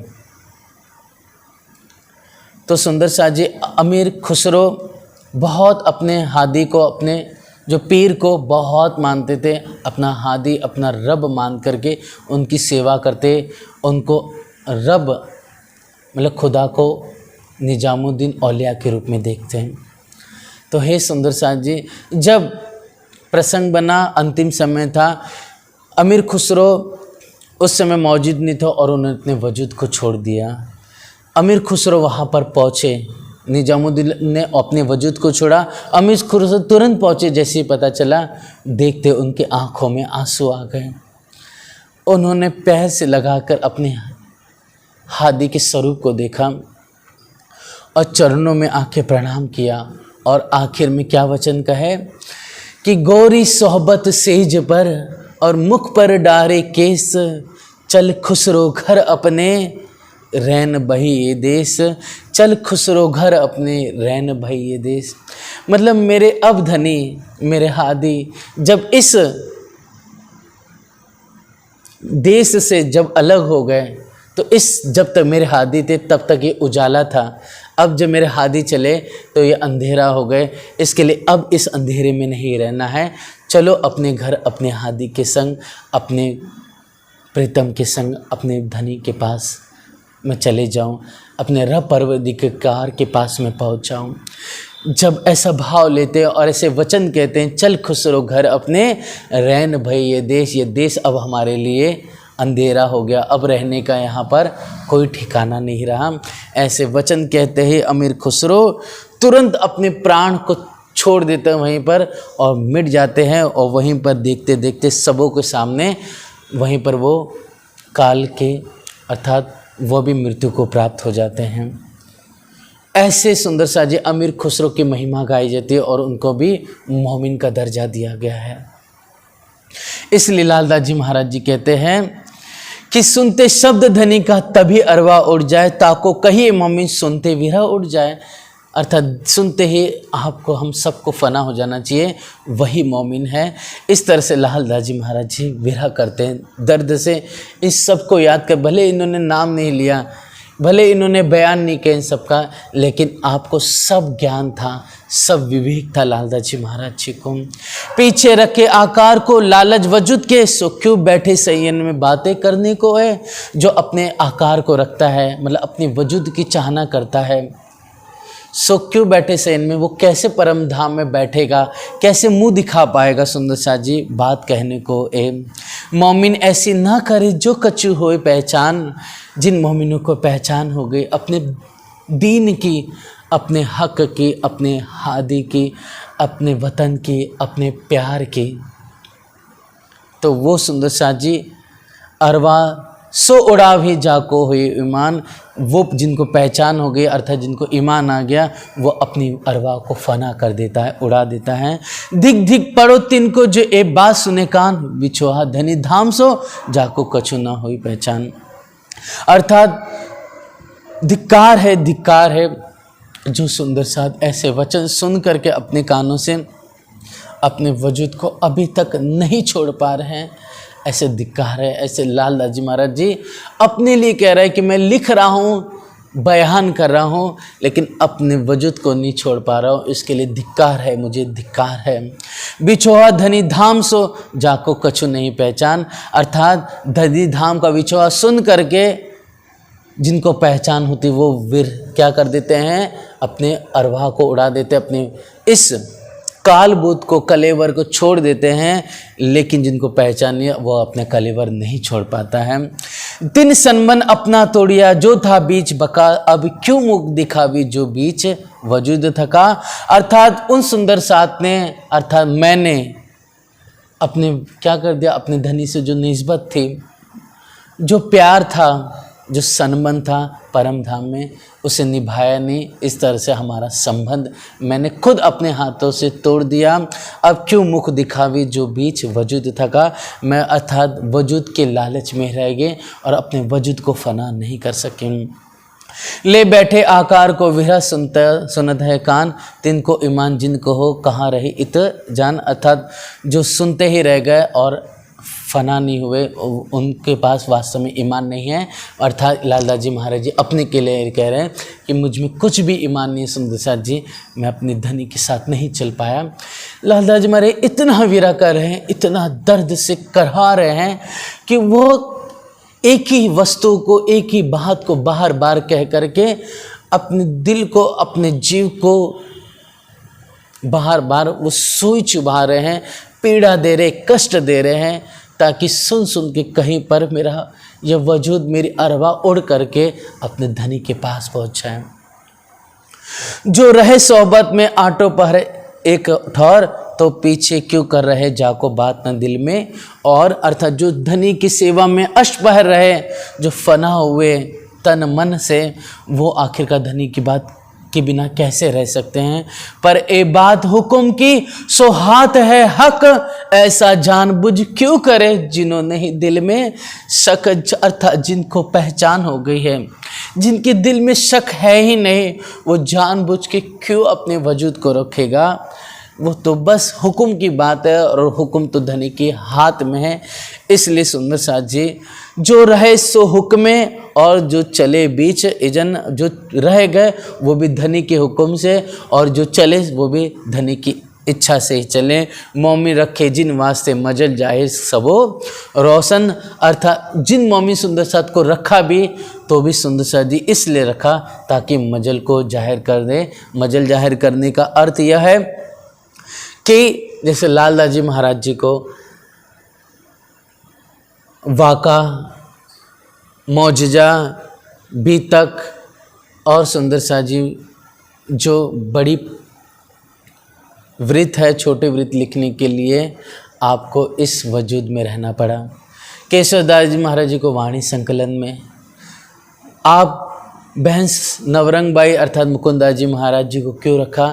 तो सुंदर साथ जी अमीर खुसरो बहुत अपने हादी को, अपने जो पीर को बहुत मानते थे, अपना हादी अपना रब मान करके उनकी सेवा करते, उनको रब मतलब खुदा को निजामुद्दीन औलिया के रूप में देखते हैं। तो हे सुंदर साथ जी, जब प्रसंग बना, अंतिम समय था, अमीर खुसरो उस समय मौजूद नहीं था और उन्होंने अपने वजूद को छोड़ दिया। अमीर खुसरो वहाँ पर पहुँचे, निजामुद्दीन ने अपने वजूद को छोड़ा, अमीर खुसरो तुरंत पहुँचे। जैसे ही पता चला, देखते उनके आँखों में आंसू आ गए। उन्होंने पैर से लगाकर अपने हादी के स्वरूप को देखा और चरणों में आके प्रणाम किया और आखिर में क्या वचन कहे कि गोरी सोहबत सेज पर और मुख पर डारे केस, चल खुसरो घर अपने रैन बही ये देश, चल खुसरो घर अपने रैन बही ये देश। मतलब मेरे अब धनी, मेरे हादी जब इस देश से जब अलग हो गए, तो इस जब तक मेरे हादी थे तब तक ये उजाला था, अब जब मेरे हादी चले तो ये अंधेरा हो गए। इसके लिए अब इस अंधेरे में नहीं रहना है, चलो अपने घर अपने हादी के संग, अपने प्रीतम के संग, अपने धनी के पास मैं चले जाऊं, अपने रब परवरदिगार के पास में पहुंच जाऊं। जब ऐसा भाव लेते हैं और ऐसे वचन कहते हैं, चल खुसरो घर अपने रैन भई ये देश अब हमारे लिए अंधेरा हो गया, अब रहने का यहाँ पर कोई ठिकाना नहीं रहा। ऐसे वचन कहते ही अमीर खुसरो तुरंत अपने प्राण को छोड़ देते हैं वहीं पर और मिट जाते हैं, और वहीं पर देखते देखते सबों के सामने वहीं पर वो काल के अर्थात वो भी मृत्यु को प्राप्त हो जाते हैं। ऐसे सुंदर सा जी अमीर खुसरो की महिमा गाई जाती है और उनको भी मोमिन का दर्जा दिया गया है। इसलिए लालदास जी महाराज जी कहते हैं कि सुनते शब्द धनी का तभी अरवा उड़ जाए, ताको कहिए मोमिन सुनते विरह उड़ जाए। अर्थात सुनते ही आपको हम सबको फना हो जाना चाहिए, वही मोमिन है। इस तरह से लालदास जी महाराज जी विरह करते हैं दर्द से। इस सब को याद कर, भले इन्होंने नाम नहीं लिया, भले इन्होंने बयान नहीं किया इन सब का, लेकिन आपको सब ज्ञान था, सब विवेक था लालदास जी महाराज जी को। पीछे रखे आकार को लालच वजूद के, सो क्यों बैठे संयन में बातें करने को है। जो अपने आकार को रखता है, मतलब अपने वजूद की चाहना करता है, सो क्यों बैठे सैन में, वो कैसे परम धाम में बैठेगा, कैसे मुंह दिखा पाएगा। सुंदर शाह जी बात कहने को मोमिन ऐसी ना करे जो कचू होए पहचान। जिन मोमिनों को पहचान हो गई अपने दीन की, अपने हक की, अपने हादी की, अपने वतन की, अपने प्यार की, तो वो सुंदर शाह जी अरवा सो उड़ा भी जाको हुई ईमान। वो जिनको पहचान हो गई अर्थात जिनको ईमान आ गया, वो अपनी अरवा को फना कर देता है, उड़ा देता है। धिक धिक पड़ो तिनको जो ए बात सुने कान, बिछोहा धनी धाम सो जाको कछु ना हुई पहचान। अर्थात धिक्कार है जो सुंदर साथ ऐसे वचन सुन करके अपने कानों से अपने वजूद को अभी तक नहीं छोड़ पा रहे हैं, ऐसे धिक्कार है। ऐसे लालदास जी महाराज जी अपने लिए कह रहे हैं कि मैं लिख रहा हूँ, बयान कर रहा हूँ, लेकिन अपने वजूद को नहीं छोड़ पा रहा हूँ। इसके लिए धिक्कार है, मुझे धिक्कार है। बिछोहा धनी धाम सो जाको कछु नहीं पहचान, अर्थात धनी धाम का बिछोहा सुन करके जिनको पहचान होती वो वीर क्या कर देते हैं, अपने अरवाह को उड़ा देते हैं, अपने इस कालबूत को, कलेवर को छोड़ देते हैं। लेकिन जिनको पहचान नहीं वो अपने कलेवर नहीं छोड़ पाता है। तिन सनमन अपना तोड़िया जो था बीच बका, अब क्यों मुख दिखावी जो बीच वजूद थका। अर्थात उन सुंदर साथ ने, अर्थात मैंने अपने क्या कर दिया, अपने धनी से जो निस्बत थी, जो प्यार था, जो सनबन था परम धाम में, उसे निभाया नहीं। इस तरह से हमारा संबंध मैंने खुद अपने हाथों से तोड़ दिया। अब क्यों मुख दिखावी जो बीच वजूद थका, मैं अर्थात वजूद के लालच में रह गए और अपने वजूद को फना नहीं कर सके। ले बैठे आकार को विरह सुनत है कान, तिनको ईमान जिनको हो कहाँ रही इत जान। अर्थात जो सुनते ही रह गए और फना नहीं हुए, उनके पास वास्तव में ईमान नहीं है। अर्थात लालदास जी महाराज जी अपने के लिए कह रहे हैं कि मुझ में कुछ भी ईमान नहीं है सुंदर साथ जी, मैं अपने धनी के साथ नहीं चल पाया। लालदास जी महाराज इतना विरह कर रहे हैं, इतना दर्द से करहा रहे हैं कि वो एक ही वस्तु को, एक ही बात को बार बार कह करके अपने दिल को, अपने जीव को बार बार वो सुई चुभा रहे हैं, पीड़ा दे रहे, कष्ट दे रहे हैं, ताकि सुन सुन के कहीं पर मेरा यह वजूद, मेरी अरवाह उड़ करके अपने धनी के पास पहुंच जाए। जो रहे सोहबत में आटो पहरे एक ठौर, तो पीछे क्यों कर रहे जाको बात न दिल में। और अर्थात जो धनी की सेवा में अष्टपहर रहे, जो फना हुए तन मन से, वो आखिरकार धनी की बात के बिना कैसे रह सकते हैं। पर ए बात हुक्म की सो हाथ है हक, ऐसा जानबूझ क्यों करे जिन्होंने ही दिल में शक। अर्थात जिनको पहचान हो गई है, जिनके दिल में शक है ही नहीं, वो जानबूझ के क्यों अपने वजूद को रखेगा। वो तो बस हुक्म की बात है, और हुक्म तो धनी के हाथ में है। इसलिए सुंदर साथ जी, जो रहे सो हुक्मे और जो चले बीच इजन, जो रह गए वो भी धनी के हुक्म से, और जो चले वो भी धनी की इच्छा से ही चले। मौमी रखे जिन वास्ते मजल जाहिर सबो रोशन। अर्थात जिन मौमी सुंदर साथ को रखा भी, तो भी सुंदर साथ जी इसलिए रखा ताकि मजल को जाहिर कर दे। मजल जाहिर करने का अर्थ यह है कि जैसे लालदास जी महाराज जी को वाका, मौजजा, बीतक और सुंदर साथ जी जो बड़ी वृत्त है, छोटे वृत्त लिखने के लिए आपको इस वजूद में रहना पड़ा। केशवदास जी महाराज जी को वाणी संकलन में, आप बहन नवरंग बाई अर्थात मुकुंदास जी महाराज जी को क्यों रखा,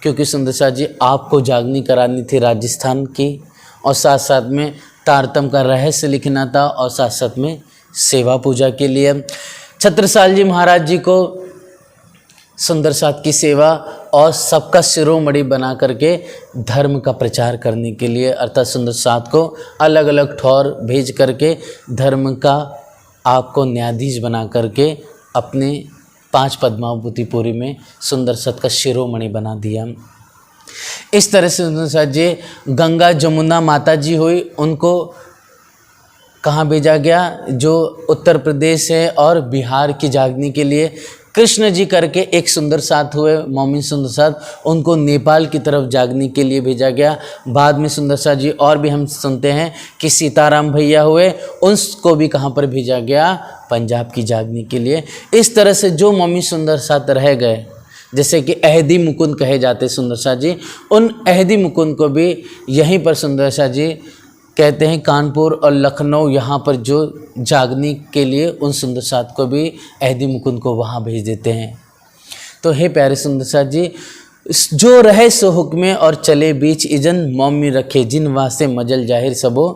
क्योंकि सुंदर साथ जी आपको जागनी करानी थी राजस्थान की, और साथ साथ में तारतम का रहस्य लिखना था, और साथ साथ में सेवा पूजा के लिए। छत्रसाल जी महाराज जी को सुंदर साथ की सेवा और सबका शिरोमणि बना करके धर्म का प्रचार करने के लिए, अर्थात सुंदर साथ को अलग अलग ठौर भेज करके धर्म का आपको न्यायाधीश बना करके अपने 5 पद्मावतीपुरी में सुंदर साथ का शिरोमणि बना दिया। इस तरह से सुंदर साथ जी गंगा जमुना माता जी हुई, उनको कहाँ भेजा गया, जो उत्तर प्रदेश है और बिहार की जागनी के लिए। कृष्ण जी करके एक सुंदर साथ हुए, मौमिन सुंदर साथ, उनको नेपाल की तरफ जागने के लिए भेजा गया। बाद में सुंदर साथ जी और भी हम सुनते हैं कि सीताराम भैया हुए, उनको भी कहाँ पर भेजा गया, पंजाब की जागने के लिए। इस तरह से जो मौमिन सुंदर साथ रह गए, जैसे कि अहदी मुकुंद कहे जाते सुंदर साथ जी, उन अहदी मुकुंद को भी यहीं पर सुंदर साथ जी कहते हैं, कानपुर और लखनऊ यहाँ पर जो जागने के लिए, उन सुंदर साथ को भी अहदी मुकुंद को वहाँ भेज देते हैं। तो हे प्यारे सुंदर साथ जी, जो रहे सो हुक्मे और चले बीच इजन, मौमी रखे जिन वास्ते मजल जाहिर सबो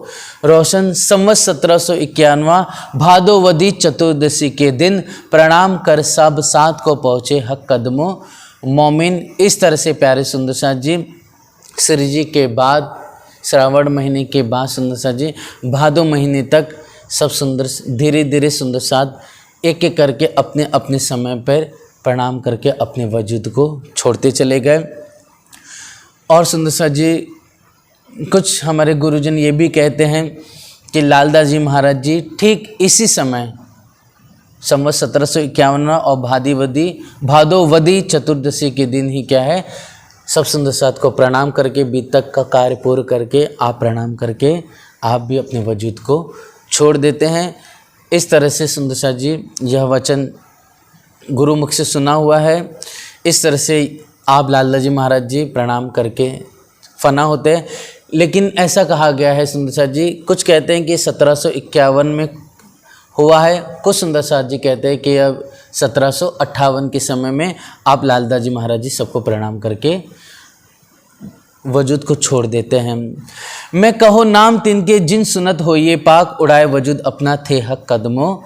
रोशन। संवत 1791 भादोवदी चतुर्दशी के दिन, प्रणाम कर सब साथ को पहुँचे हक कदमों मौमिन। इस तरह से प्यारे सुंदर साथ जी श्री जी के बाद, श्रावण महीने के बाद, सुंदर साथ जी भादो महीने तक सब सुंदर धीरे धीरे सुंदर साथ एक एक करके अपने अपने समय पर प्रणाम करके अपने वजूद को छोड़ते चले गए। और सुंदर सा जी कुछ हमारे गुरुजन ये भी कहते हैं कि लालदास जी महाराज जी ठीक इसी समय संवत 1751 और भादोवदी चतुर्दशी के दिन ही क्या है, सब सुंदर साथ को प्रणाम करके बीतक का कार्य पूर्ण करके आप प्रणाम करके आप भी अपने वजूद को छोड़ देते हैं। इस तरह से सुंदर साथ जी यह वचन गुरुमुख से सुना हुआ है। इस तरह से आप लालदास जी महाराज जी प्रणाम करके फना होते हैं। लेकिन ऐसा कहा गया है सुंदर साथ जी, कुछ कहते हैं कि 1751 में हुआ है, कुछ सुंदर साथ जी कहते हैं कि अब 1758 के समय में आप लालदास जी महाराज जी सबको प्रणाम करके वजूद को छोड़ देते हैं। मैं कहो नाम तिनके जिन सुनत हो ये पाक, उड़ाए वजूद अपना थे हक कदमों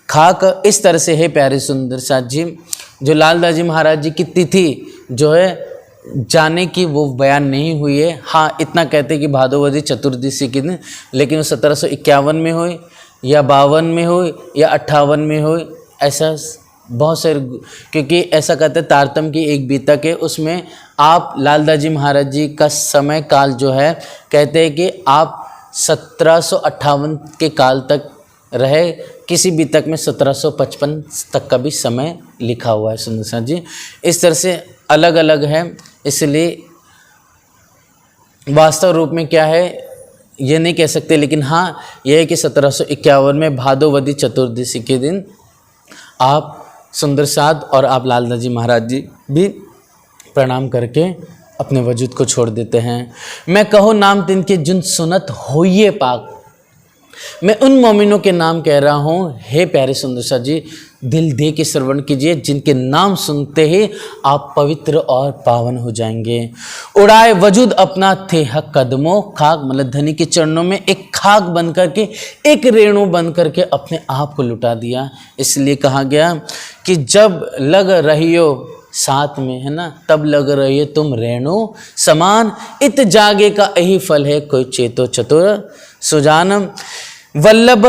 खाक। इस तरह से है प्यारे सुंदर साथ जी, जो लालदास जी महाराज जी की तिथि जो है जाने की वो बयान नहीं हुई है। हाँ, इतना कहते हैं कि भादोवदी चतुर्दशी के दिन, लेकिन वो 1751 में हुई या 52 में हुई या 58 में हुई, ऐसा बहुत सारे, क्योंकि ऐसा कहते हैं तारतम की एक बीतक है, उसमें आप लालदास जी महाराज जी का समय काल जो है कहते हैं कि आप 1758 के काल तक रहे। किसी बीतक में 1755 तक का भी समय लिखा हुआ है सुंदर साथ जी। इस तरह से अलग अलग है, इसलिए वास्तव रूप में क्या है ये नहीं कह सकते, लेकिन हाँ यह है कि 1751 में भादोवदी चतुर्दशी के दिन आप सुंदर साध और आप लालदास जी महाराज जी भी प्रणाम करके अपने वजूद को छोड़ देते हैं। मैं कहो नाम तिनके जिन सुनत होइए पाक, मैं उन मोमिनों के नाम कह रहा हूँ। हे प्यारे सुंदर साथ जी, दिल दे के श्रवण कीजिए, जिनके नाम सुनते ही आप पवित्र और पावन हो जाएंगे। उड़ाए वजूद अपना थे हक कदमों खाक, मतलब धनी के चरणों में एक खाक बन करके, एक रेणु बन करके अपने आप को लुटा दिया। इसलिए कहा गया कि जब लग रही हो साथ में, है ना, तब लग रही है तुम रेणु समान, इत जागे का यही फल है कोई चेतो चतुर सुजान। वल्लभ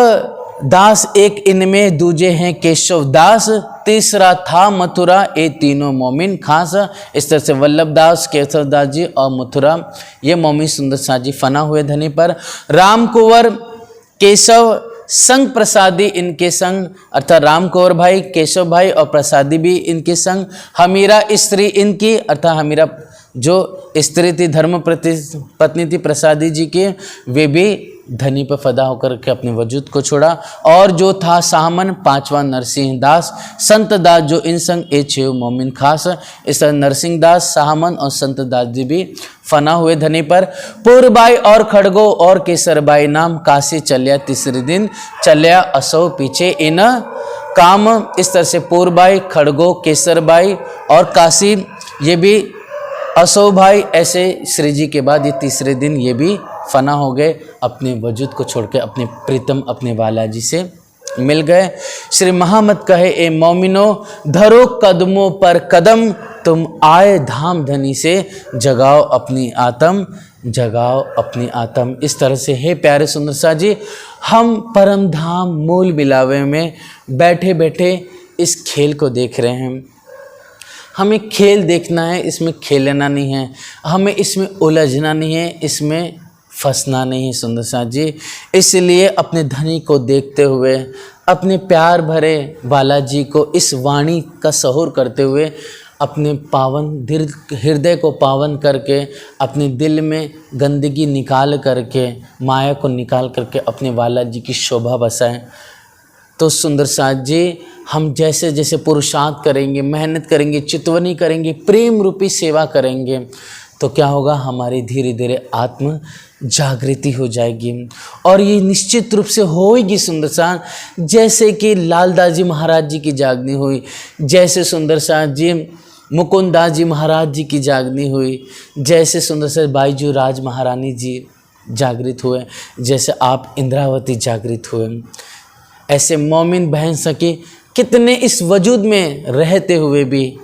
दास एक इनमें, दूजे हैं केशव दास, तीसरा था मथुरा, ये तीनों मोमिन खास। इस तरह से वल्लभ दास, केशव दास जी और मथुरा ये मोमिन सुंदर साथ जी फना हुए धनी पर। राम कुंवर केशव संग प्रसादी इनके संग, अर्थात राम कुंवर भाई, केशव भाई और प्रसादी भी इनके संग। हमीरा स्त्री इनकी, अर्थात हमीरा जो स्त्री थी धर्म पत्नी थी प्रसादी जी के, वे भी धनी पर फदा होकर के अपने वजूद को छोड़ा। और जो था सामन पांचवा नरसिंह दास, संत दास जो इन संग ए छे मोमिन खास। इस तरह नरसिंह दास, सामन और संत दास जी भी फना हुए धनी पर। पूर्वबाई और खड़गो और केसरबाई नाम, काशी चलिया तीसरे दिन, चलिया असो पीछे इन काम। इस तरह से पूर्वबाई, खड़गो, केसरबाई और काशी ये भी असो भाई, ऐसे श्री जी के बाद ये तीसरे दिन ये भी फना हो गए, अपने वजूद को छोड़ के अपने प्रीतम अपने वाला जी से मिल गए। श्री महामत कहे ए मोमिनो, धरो कदमों पर कदम, तुम आए धाम धनी से, जगाओ अपनी आत्म, जगाओ अपनी आत्म। इस तरह से हे प्यारे सुंदर साथ जी, हम परम धाम मूल बिलावे में बैठे बैठे इस खेल को देख रहे हैं। हमें खेल देखना है, इसमें खेलना नहीं है, हमें इसमें उलझना नहीं है, इसमें फंसना नहीं है सुंदर साथ जी। इसलिए अपने धनी को देखते हुए, अपने प्यार भरे बालाजी को इस वाणी का सहूर करते हुए, अपने पावन हृदय को पावन करके, अपने दिल में गंदगी निकाल करके, माया को निकाल करके अपने बालाजी की शोभा बसाएं। तो सुंदर साथ जी, हम जैसे जैसे पुरुषार्थ करेंगे, मेहनत करेंगे, चितवनी करेंगे, प्रेम रूपी सेवा करेंगे, तो क्या होगा, हमारी धीरे धीरे आत्म जागृति हो जाएगी। और ये निश्चित रूप से होएगी सुंदर साथ, जैसे कि लालदास जी महाराज जी की जागनी हुई, जैसे सुंदर साथ जी मुकुंद दास जी महाराज जी की जागनी हुई, जैसे सुंदर साथ बाईजू राज महारानी जी जागृत हुए, जैसे आप इंद्रावती जागृत हुए, ऐसे मोमिन बहन सके कितने इस वजूद में रहते हुए भी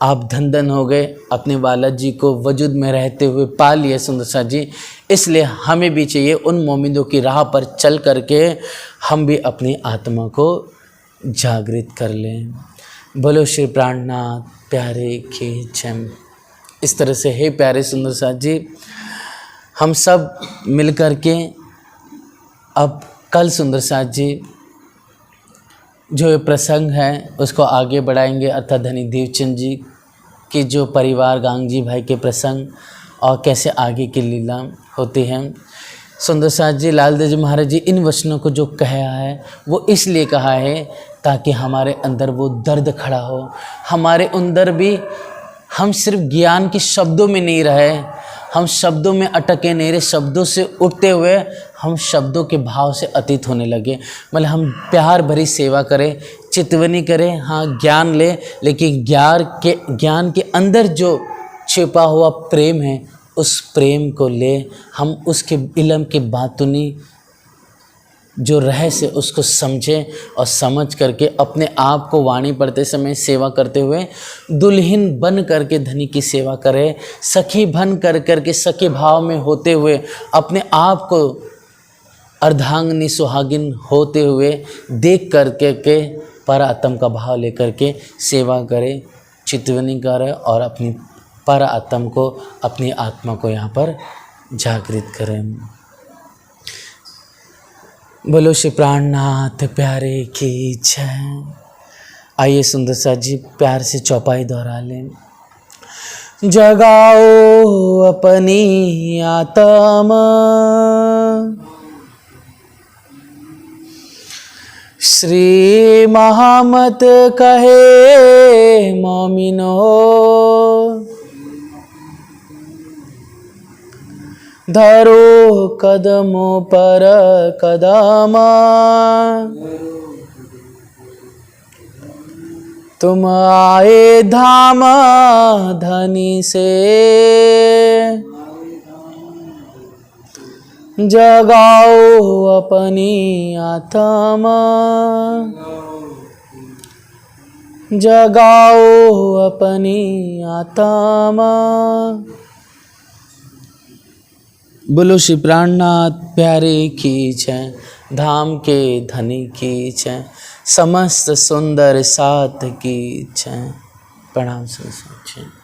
आप धन धन हो गए, अपने बालाजी को वजूद में रहते हुए पा लिए सुंदर साथ जी। इसलिए हमें भी चाहिए उन मोमिनों की राह पर चल करके हम भी अपनी आत्मा को जागृत कर लें। बोलो श्री प्राणनाथ प्यारे की जय। इस तरह से हे प्यारे सुंदर साथ जी, हम सब मिलकर के अब कल सुंदर साथ जी जो ये प्रसंग है उसको आगे बढ़ाएंगे, अर्थात धनी देवचंद जी की जो परिवार गांगजी भाई के प्रसंग और कैसे आगे की लीला होती है। सुंदर साथ जी, लालदेव जी महाराज जी इन वचनों को जो कहा है वो इसलिए कहा है ताकि हमारे अंदर वो दर्द खड़ा हो, हमारे अंदर भी हम सिर्फ ज्ञान के शब्दों में नहीं रहे, हम शब्दों में अटके नहीं रहे, शब्दों से उठते हुए हम शब्दों के भाव से अतीत होने लगे। मतलब हम प्यार भरी सेवा करें, चितवनी करें, हाँ ज्ञान ले, लेकिन ज्ञान के अंदर जो छिपा हुआ प्रेम है उस प्रेम को ले, हम उसके इल्म के बातुनी जो रहस्य उसको समझें और समझ करके अपने आप को वाणी पढ़ते समय सेवा करते हुए दुल्हन बन करके धनी की सेवा करें, सखी बन करके सखी भाव में होते हुए अपने आप को अर्धांगिनी सुहागिन होते हुए देख करके के पर आत्म का भाव लेकर के सेवा करें, चितवनी करें और अपनी पर आत्म को, अपनी आत्मा को यहाँ पर जागृत करें। बोलो श्री प्राणनाथ प्यारे की जय। आइए सुंदर सा जी प्यार से चौपाई दोहरा लें। जगाओ अपनी आत्मा, श्री महामत कहे मोमिनो, धरो कदमों पर कदम, तुम आए धाम धनी से, जगाओ अपनी आत्मा, जगाओ अपनी आत्मा। बोलो श्री प्राणनाथ प्यारे की जय, धाम के धनी की जय, समस्त सुंदर साथ की जय। प्रणाम संसार।